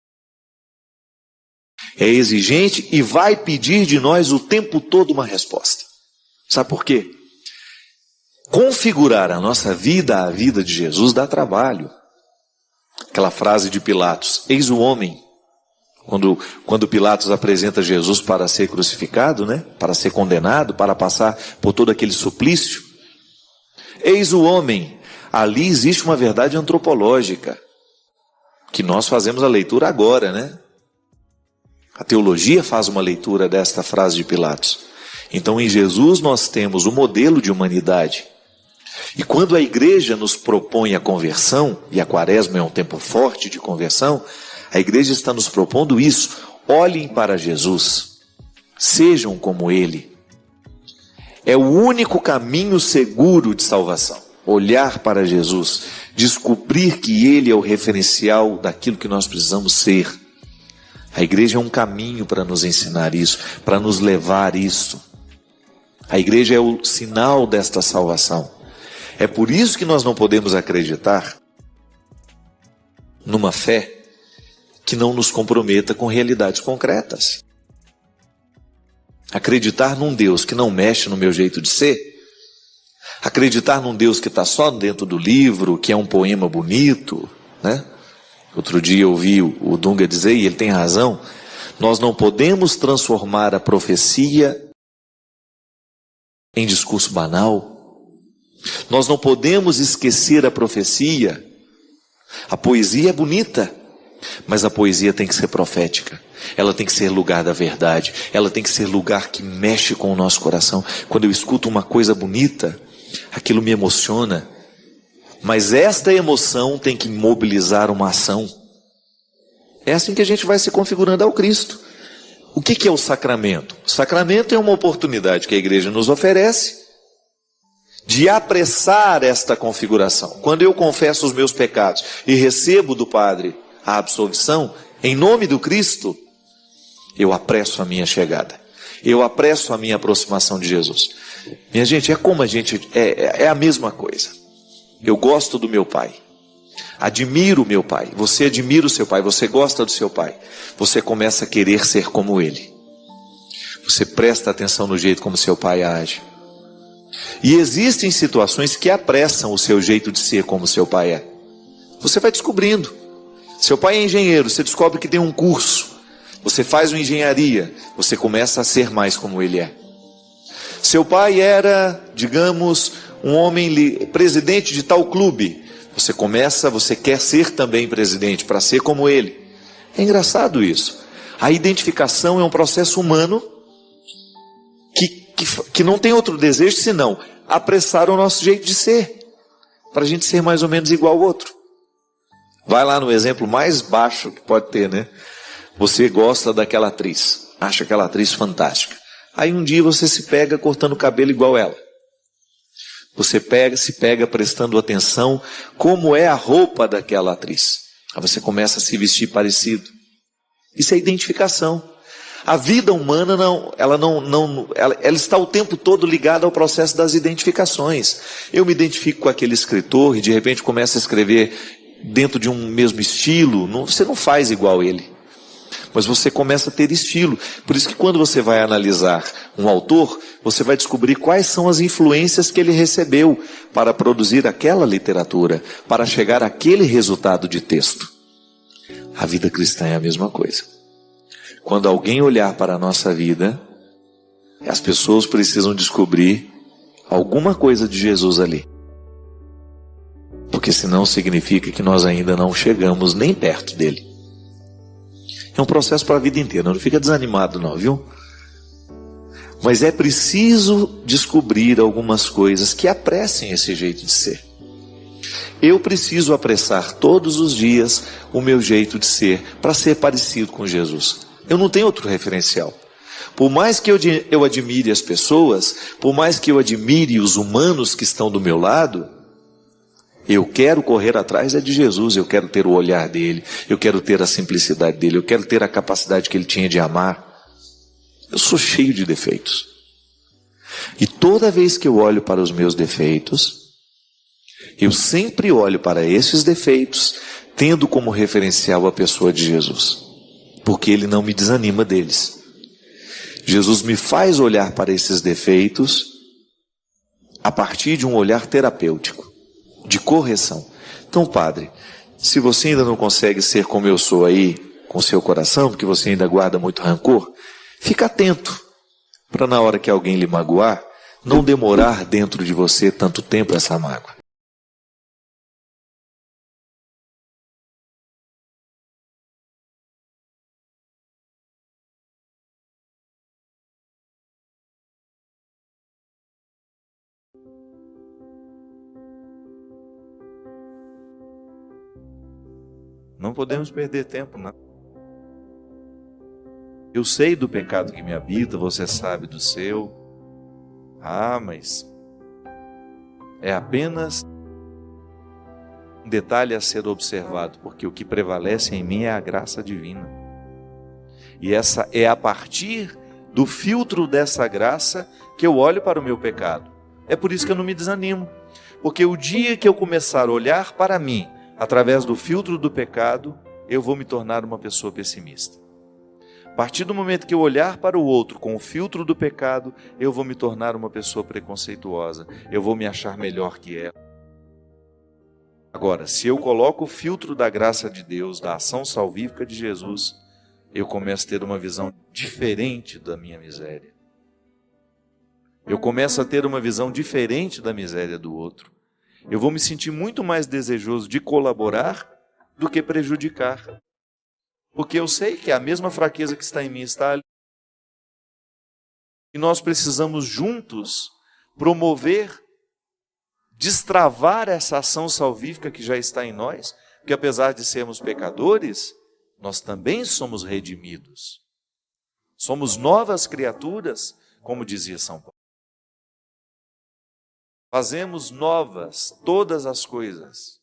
É exigente e vai pedir de nós o tempo todo uma resposta. Sabe por quê? Configurar a nossa vida à vida de Jesus dá trabalho. Aquela frase de Pilatos, eis o homem, quando Pilatos apresenta Jesus para ser crucificado, né? Para ser condenado, para passar por todo aquele suplício. Eis o homem, ali existe uma verdade antropológica, que nós fazemos a leitura agora, né? A teologia faz uma leitura desta frase de Pilatos. Então, em Jesus nós temos o modelo de humanidade. E quando a igreja nos propõe a conversão, e a quaresma é um tempo forte de conversão, a igreja está nos propondo isso. Olhem para Jesus, sejam como Ele. É o único caminho seguro de salvação. Olhar para Jesus, descobrir que Ele é o referencial daquilo que nós precisamos ser. A igreja é um caminho para nos ensinar isso, para nos levar isso. A igreja é o sinal desta salvação. É por isso que nós não podemos acreditar numa fé que não nos comprometa com realidades concretas. Acreditar num Deus que não mexe no meu jeito de ser, acreditar num Deus que está só dentro do livro, que é um poema bonito, né? Outro dia eu ouvi o Dunga dizer, e ele tem razão, nós não podemos transformar a profecia em discurso banal. Nós não podemos esquecer a profecia. A poesia é bonita, mas a poesia tem que ser profética. Ela tem que ser lugar da verdade. Ela tem que ser lugar que mexe com o nosso coração. Quando eu escuto uma coisa bonita, aquilo me emociona. Mas esta emoção tem que mobilizar uma ação. É assim que a gente vai se configurando ao Cristo. O que é o sacramento? O sacramento é uma oportunidade que a igreja nos oferece de apressar esta configuração. Quando eu confesso os meus pecados e recebo do Padre a absolvição, em nome do Cristo, eu apresso a minha chegada. Eu apresso a minha aproximação de Jesus. Minha gente, é a mesma coisa. Eu gosto do meu pai. Admiro o meu pai. Você admira o seu pai. Você gosta do seu pai. Você começa a querer ser como ele. Você presta atenção no jeito como seu pai age. E existem situações que apressam o seu jeito de ser como seu pai é. Você vai descobrindo. Seu pai é engenheiro, você descobre que tem um curso. Você faz uma engenharia, você começa a ser mais como ele é. Seu pai era, digamos, um homem presidente de tal clube. Você quer ser também presidente, para ser como ele. É engraçado isso. A identificação é um processo humano que não tem outro desejo senão apressar o nosso jeito de ser, para a gente ser mais ou menos igual ao outro. Vai lá no exemplo mais baixo que pode ter, né? Você gosta daquela atriz, acha aquela atriz fantástica. Aí um dia você se pega cortando o cabelo igual ela. Você se pega prestando atenção como é a roupa daquela atriz. Aí você começa a se vestir parecido. Isso é identificação. A vida humana ela está o tempo todo ligada ao processo das identificações. Eu me identifico com aquele escritor e de repente começo a escrever dentro de um mesmo estilo. Você não faz igual ele, mas você começa a ter estilo. Por isso que quando você vai analisar um autor, você vai descobrir quais são as influências que ele recebeu para produzir aquela literatura, para chegar àquele resultado de texto. A vida cristã é a mesma coisa. Quando alguém olhar para a nossa vida, as pessoas precisam descobrir alguma coisa de Jesus ali. Porque senão significa que nós ainda não chegamos nem perto dele. É um processo para a vida inteira, não fica desanimado não, viu? Mas é preciso descobrir algumas coisas que apressem esse jeito de ser. Eu preciso apressar todos os dias o meu jeito de ser, para ser parecido com Jesus. Eu não tenho outro referencial. Por mais que eu admire as pessoas, por mais que eu admire os humanos que estão do meu lado, eu quero correr atrás de Jesus, eu quero ter o olhar dele, eu quero ter a simplicidade dele, eu quero ter a capacidade que ele tinha de amar. Eu sou cheio de defeitos. E toda vez que eu olho para os meus defeitos, eu sempre olho para esses defeitos, tendo como referencial a pessoa de Jesus. Porque ele não me desanima deles. Jesus me faz olhar para esses defeitos a partir de um olhar terapêutico, de correção. Então, Padre, se você ainda não consegue ser como eu sou aí, com seu coração, porque você ainda guarda muito rancor, fica atento, para na hora que alguém lhe magoar, não demorar dentro de você tanto tempo essa mágoa. Não podemos perder tempo, não. Eu sei do pecado que me habita, você sabe do seu. Mas é apenas um detalhe a ser observado, porque o que prevalece em mim é a graça divina. E essa é a partir do filtro dessa graça que eu olho para o meu pecado. É por isso que eu não me desanimo, porque o dia que eu começar a olhar para mim através do filtro do pecado, eu vou me tornar uma pessoa pessimista. A partir do momento que eu olhar para o outro com o filtro do pecado, eu vou me tornar uma pessoa preconceituosa, eu vou me achar melhor que ela. Agora, se eu coloco o filtro da graça de Deus, da ação salvífica de Jesus, eu começo a ter uma visão diferente da minha miséria. Eu começo a ter uma visão diferente da miséria do outro. Eu vou me sentir muito mais desejoso de colaborar do que prejudicar. Porque eu sei que a mesma fraqueza que está em mim está ali. E nós precisamos juntos promover, destravar essa ação salvífica que já está em nós, porque apesar de sermos pecadores, nós também somos redimidos. Somos novas criaturas, como dizia São Paulo. Fazemos novas todas as coisas.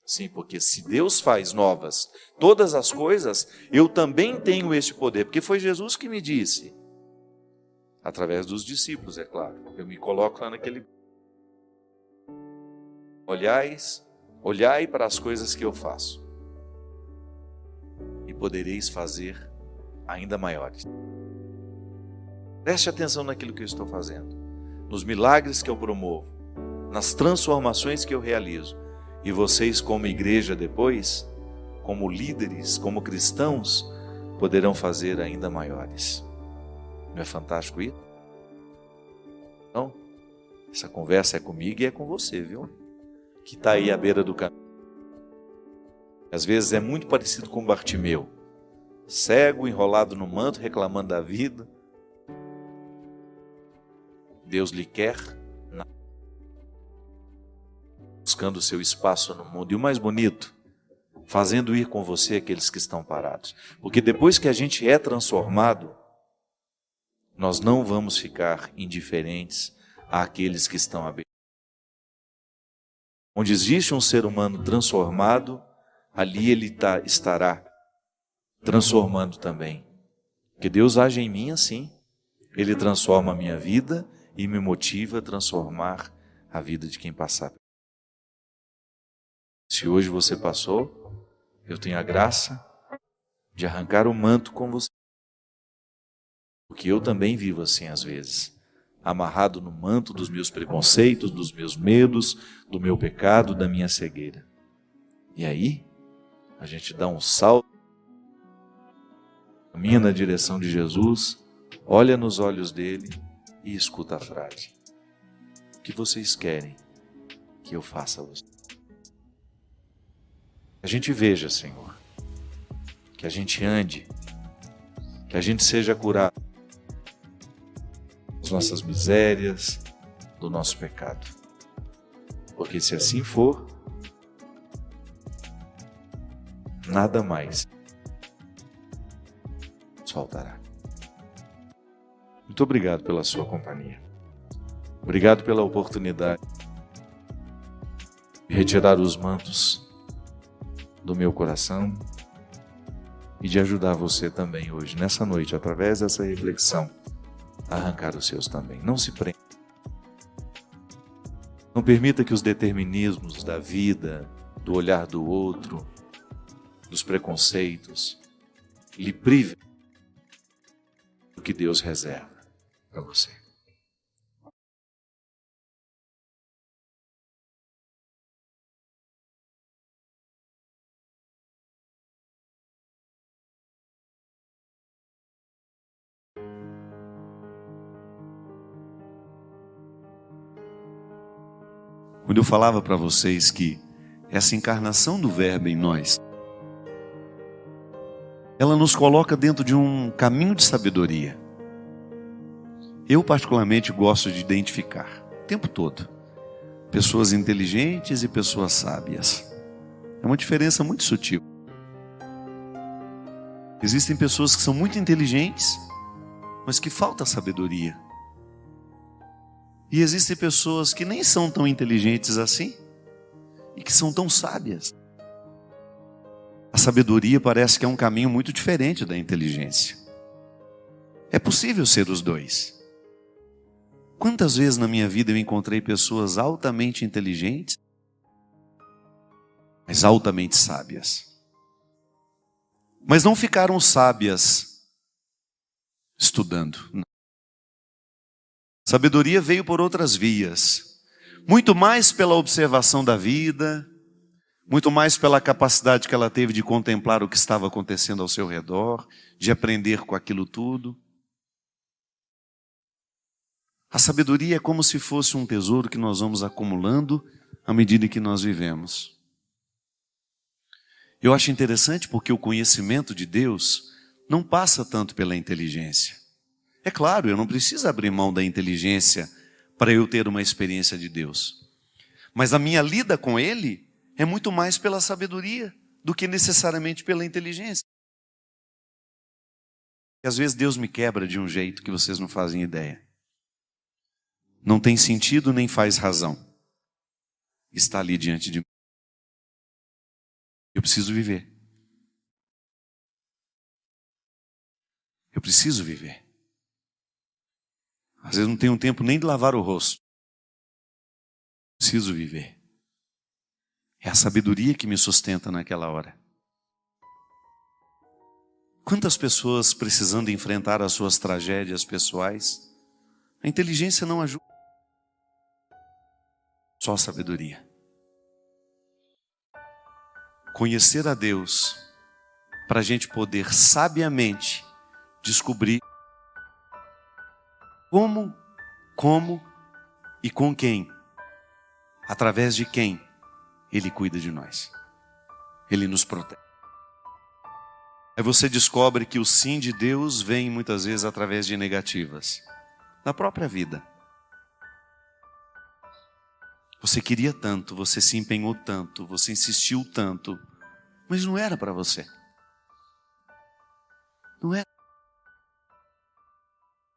Sim, porque se Deus faz novas todas as coisas, eu também tenho este poder, porque foi Jesus que me disse, através dos discípulos, é claro. Eu me coloco lá naquele... Olhai para as coisas que eu faço, e podereis fazer ainda maiores. Preste atenção naquilo que eu estou fazendo, nos milagres que eu promovo, nas transformações que eu realizo. E vocês, como igreja depois, como líderes, como cristãos, poderão fazer ainda maiores. Não é fantástico isso? Então, essa conversa é comigo e é com você, viu? Que está aí à beira do caminho. Às vezes é muito parecido com Bartimeu, cego, enrolado no manto, reclamando da vida. Deus lhe quer, buscando o seu espaço no mundo. E o mais bonito, fazendo ir com você aqueles que estão parados. Porque depois que a gente é transformado, nós não vamos ficar indiferentes àqueles que estão à beira. Onde existe um ser humano transformado, ali ele estará transformando também. Porque Deus age em mim assim. Ele transforma a minha vida e me motiva a transformar a vida de quem passar. Se hoje você passou, eu tenho a graça de arrancar o manto com você. Porque eu também vivo assim às vezes, amarrado no manto dos meus preconceitos, dos meus medos, do meu pecado, da minha cegueira. E aí, a gente dá um salto, caminha na direção de Jesus, olha nos olhos dele e escuta a frase: o que vocês querem que eu faça a vocês? Que a gente veja, Senhor, que a gente ande, que a gente seja curado das nossas misérias, do nosso pecado. Porque se assim for, nada mais nos faltará. Muito obrigado pela sua companhia. Obrigado pela oportunidade de retirar os mantos do meu coração e de ajudar você também hoje, nessa noite, através dessa reflexão, a arrancar os seus também. Não se prenda. Não permita que os determinismos da vida, do olhar do outro, dos preconceitos, lhe privem do que Deus reserva para você. Quando eu falava para vocês que essa encarnação do Verbo em nós, ela nos coloca dentro de um caminho de sabedoria. Eu particularmente gosto de identificar, o tempo todo, pessoas inteligentes e pessoas sábias. É uma diferença muito sutil. Existem pessoas que são muito inteligentes, mas que falta sabedoria. E existem pessoas que nem são tão inteligentes assim e que são tão sábias. A sabedoria parece que é um caminho muito diferente da inteligência. É possível ser os dois. Quantas vezes na minha vida eu encontrei pessoas altamente inteligentes, mas altamente sábias. Mas não ficaram sábias estudando. Não. Sabedoria veio por outras vias, muito mais pela observação da vida, muito mais pela capacidade que ela teve de contemplar o que estava acontecendo ao seu redor, de aprender com aquilo tudo. A sabedoria é como se fosse um tesouro que nós vamos acumulando à medida que nós vivemos. Eu acho interessante porque o conhecimento de Deus não passa tanto pela inteligência. É claro, eu não preciso abrir mão da inteligência para eu ter uma experiência de Deus. Mas a minha lida com Ele é muito mais pela sabedoria do que necessariamente pela inteligência. E às vezes Deus me quebra de um jeito que vocês não fazem ideia. Não tem sentido nem faz razão. Está ali diante de mim. Eu preciso viver. Eu preciso viver. Às vezes não tenho tempo nem de lavar o rosto. Preciso viver. É a sabedoria que me sustenta naquela hora. Quantas pessoas precisando enfrentar as suas tragédias pessoais, a inteligência não ajuda. Só a sabedoria. Conhecer a Deus para a gente poder sabiamente descobrir como e com quem, através de quem Ele cuida de nós. Ele nos protege. Aí você descobre que o sim de Deus vem muitas vezes através de negativas. Na própria vida. Você queria tanto, você se empenhou tanto, você insistiu tanto, mas não era para você. Não era.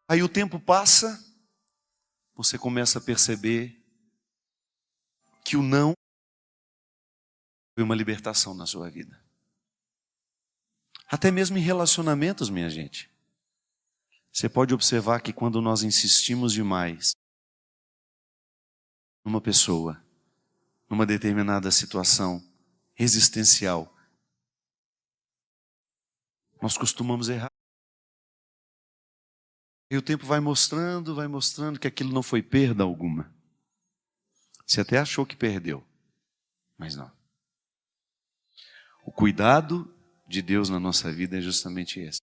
Aí o tempo passa, você começa a perceber que o não foi uma libertação na sua vida. Até mesmo em relacionamentos, minha gente. Você pode observar que quando nós insistimos demais numa pessoa, numa determinada situação existencial, nós costumamos errar. E o tempo vai mostrando que aquilo não foi perda alguma. Você até achou que perdeu, mas não. O cuidado de Deus na nossa vida é justamente esse.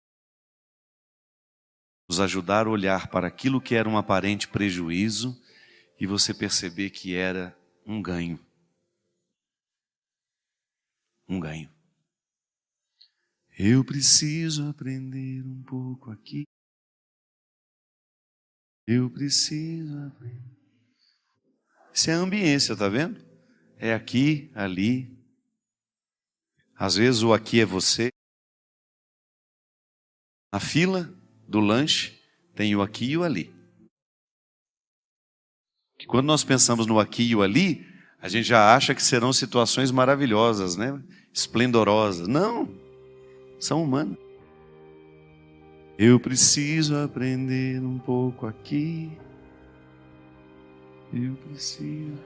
Nos ajudar a olhar para aquilo que era um aparente prejuízo e você perceber que era um ganho. Um ganho. Eu preciso aprender um pouco aqui. Eu preciso aprender. Isso é a ambiência, tá vendo? É aqui, ali. Às vezes o aqui é você. Na fila do lanche tem o aqui e o ali. Que quando nós pensamos no aqui e o ali, a gente já acha que serão situações maravilhosas, né? Esplendorosas. Não, são humanas. Eu preciso aprender um pouco aqui. Eu preciso.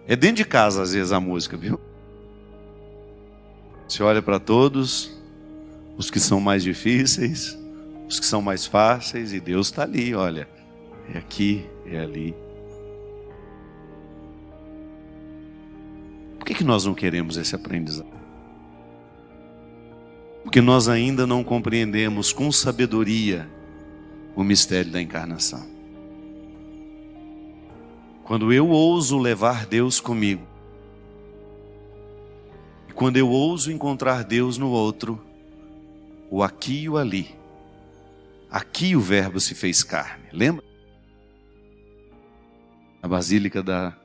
É dentro de casa às vezes a música, viu? Você olha para todos, os que são mais difíceis, os que são mais fáceis, e Deus está ali, olha. É aqui, é ali. Por que nós não queremos esse aprendizado? Porque nós ainda não compreendemos com sabedoria o mistério da encarnação. Quando eu ouso levar Deus comigo, e quando eu ouso encontrar Deus no outro, o aqui e o ali, aqui o Verbo se fez carne, lembra? A Basílica da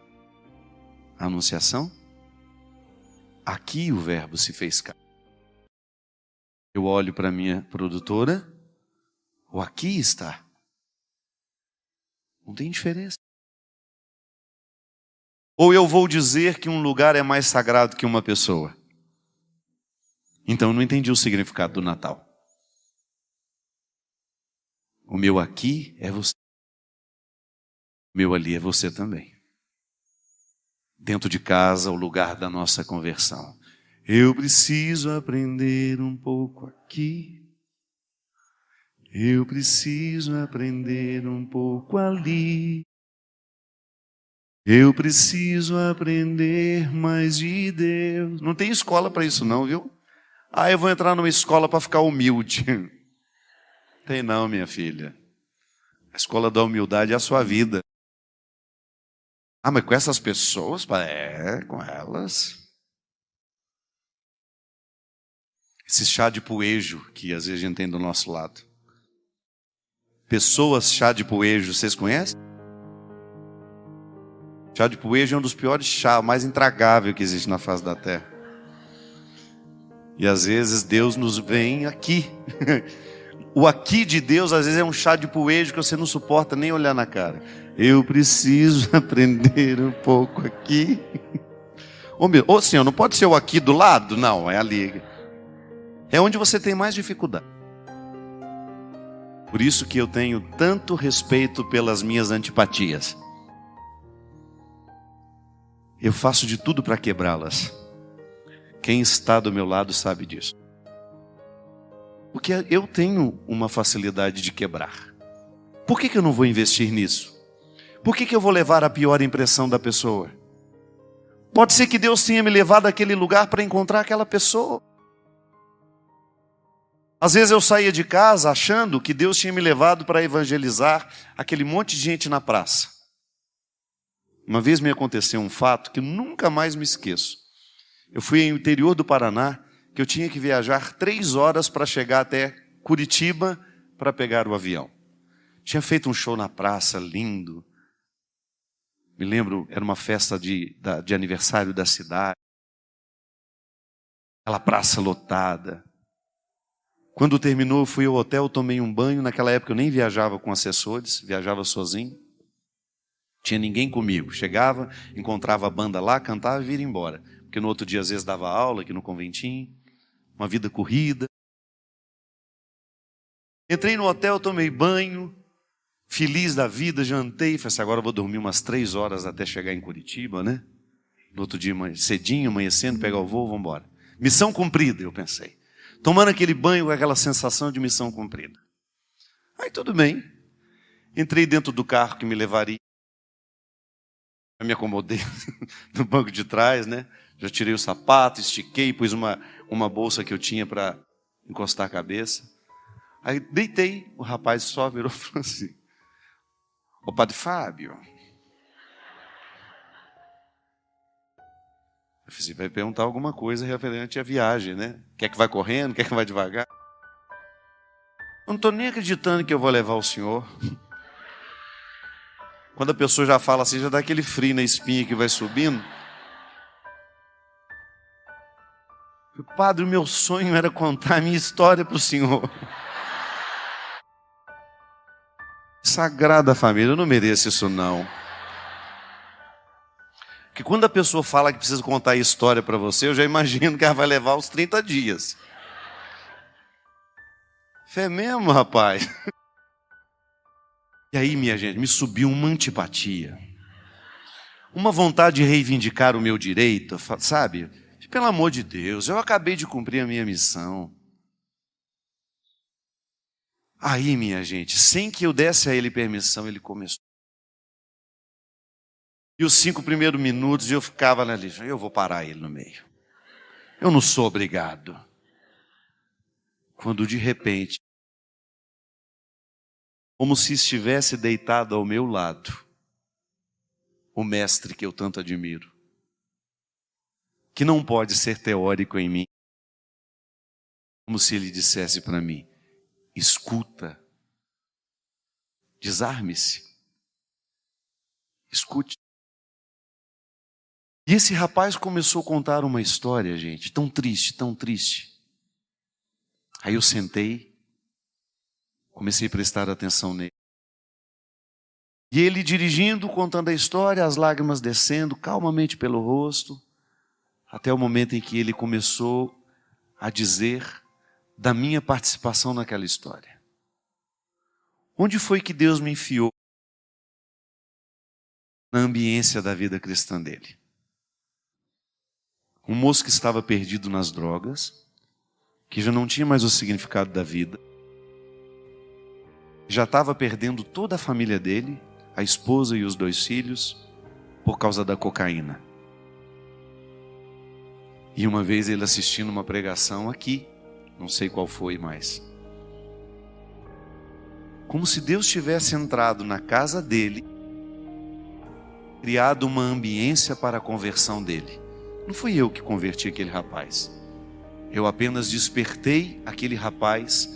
Anunciação, aqui o Verbo se fez carne. Eu olho para a minha produtora, o aqui está. Não tem diferença. Ou eu vou dizer que um lugar é mais sagrado que uma pessoa. Então eu não entendi o significado do Natal. O meu aqui é você. O meu ali é você também. Dentro de casa, o lugar da nossa conversão. Eu preciso aprender um pouco aqui. Eu preciso aprender um pouco ali. Eu preciso aprender mais de Deus. Não tem escola para isso não, viu? Eu vou entrar numa escola para ficar humilde. Tem não, minha filha. A escola da humildade é a sua vida. Mas com essas pessoas? Com elas. Esse chá de poejo que às vezes a gente tem do nosso lado. Pessoas chá de poejo, vocês conhecem? Chá de poejo é um dos piores chás, mais intragável que existe na face da terra. E às vezes Deus nos vem aqui. O aqui de Deus às vezes é um chá de poejo que você não suporta nem olhar na cara. Eu preciso aprender um pouco aqui. Ô Senhor, não pode ser o aqui do lado? Não, é ali. É onde você tem mais dificuldade. Por isso que eu tenho tanto respeito pelas minhas antipatias. Eu faço de tudo para quebrá-las. Quem está do meu lado sabe disso. Porque eu tenho uma facilidade de quebrar. Por que eu não vou investir nisso? Por que eu vou levar a pior impressão da pessoa? Pode ser que Deus tenha me levado àquele lugar para encontrar aquela pessoa. Às vezes eu saía de casa achando que Deus tinha me levado para evangelizar aquele monte de gente na praça. Uma vez me aconteceu um fato que eu nunca mais me esqueço. Eu fui no interior do Paraná, que eu tinha que viajar 3 horas para chegar até Curitiba para pegar o avião. Tinha feito um show na praça, lindo. Me lembro, era uma festa de aniversário da cidade. Aquela praça lotada. Quando terminou, eu fui ao hotel, tomei um banho. Naquela época eu nem viajava com assessores, viajava sozinho. Tinha ninguém comigo. Chegava, encontrava a banda lá, cantava e vira embora. Porque no outro dia às vezes dava aula aqui no conventinho. Uma vida corrida. Entrei no hotel, tomei banho, feliz da vida, jantei. Falei assim, agora eu vou dormir umas 3 horas até chegar em Curitiba, né? No outro dia, cedinho, amanhecendo, pegar o voo, vamos embora. Missão cumprida, eu pensei. Tomando aquele banho com aquela sensação de missão cumprida. Aí tudo bem. Entrei dentro do carro que me levaria. Eu me acomodei no banco de trás, né? Já tirei o sapato, estiquei, pus uma bolsa que eu tinha para encostar a cabeça. Aí deitei, o rapaz só virou e falou assim, ô Padre Fábio. Eu falei, vai perguntar alguma coisa referente à viagem, né? Quer que vai correndo, quer que vai devagar? Eu não estou nem acreditando que eu vou levar o senhor. Quando a pessoa já fala assim, já dá aquele frio na espinha que vai subindo. Padre, o meu sonho era contar a minha história para o senhor. Sagrada família, eu não mereço isso não. Porque quando a pessoa fala que precisa contar a história para você, eu já imagino que ela vai levar uns 30 dias. É mesmo, rapaz? E aí, minha gente, me subiu uma antipatia. Uma vontade de reivindicar o meu direito, sabe? Pelo amor de Deus, eu acabei de cumprir a minha missão. Aí, minha gente, sem que eu desse a ele permissão, ele começou. E os 5 primeiros minutos eu ficava ali, eu vou parar ele no meio. Eu não sou obrigado. Quando de repente, como se estivesse deitado ao meu lado, o mestre que eu tanto admiro, que não pode ser teórico em mim, como se ele dissesse para mim, escuta, desarme-se, escute. E esse rapaz começou a contar uma história, gente, tão triste, tão triste. Aí eu sentei, comecei a prestar atenção nele. E ele dirigindo, contando a história, as lágrimas descendo calmamente pelo rosto, até o momento em que ele começou a dizer da minha participação naquela história. Onde foi que Deus me enfiou na ambiência da vida cristã dele? Um moço que estava perdido nas drogas, que já não tinha mais o significado da vida, já estava perdendo toda a família dele, a esposa e os 2 filhos, por causa da cocaína. E uma vez ele assistindo uma pregação aqui, não sei qual foi mais, como se Deus tivesse entrado na casa dele, criado uma ambiência para a conversão dele. Não fui eu que converti aquele rapaz. Eu apenas despertei aquele rapaz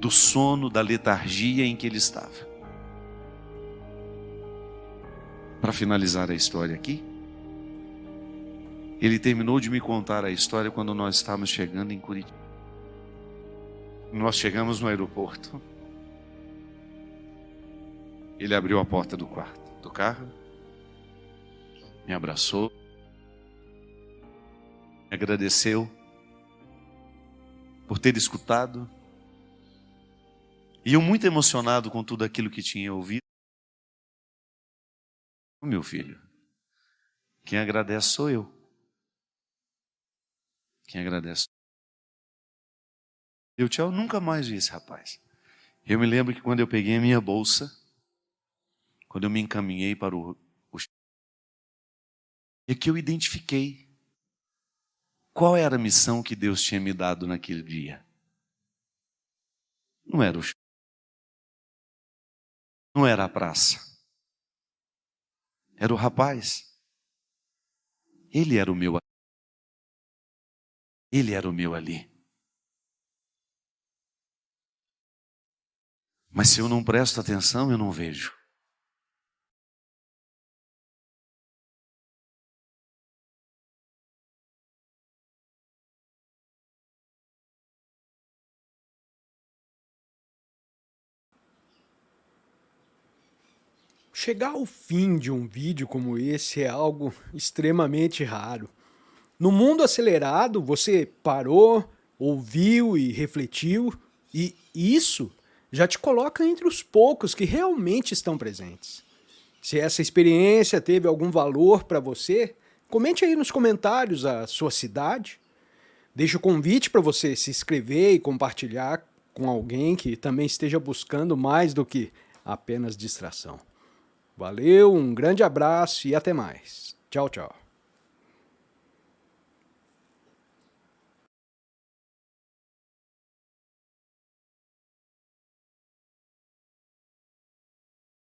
do sono, da letargia em que ele estava. Para finalizar a história aqui, ele terminou de me contar a história quando nós estávamos chegando em Curitiba. Nós chegamos no aeroporto. Ele abriu a porta do quarto, do carro, me abraçou, me agradeceu por ter escutado. E eu muito emocionado com tudo aquilo que tinha ouvido. Meu filho, quem agradece sou eu. Quem agradece. Eu nunca mais vi esse rapaz. Eu me lembro que quando eu peguei a minha bolsa, quando eu me encaminhei para o é que eu identifiquei qual era a missão que Deus tinha me dado naquele dia. Não era o show, não era a praça, era o rapaz. Ele era o meu ali. Mas se eu não presto atenção, eu não vejo. Chegar ao fim de um vídeo como esse é algo extremamente raro. No mundo acelerado, você parou, ouviu e refletiu, e isso já te coloca entre os poucos que realmente estão presentes. Se essa experiência teve algum valor para você, comente aí nos comentários a sua cidade. Deixo o convite para você se inscrever e compartilhar com alguém que também esteja buscando mais do que apenas distração. Valeu, um grande abraço e até mais. Tchau, tchau.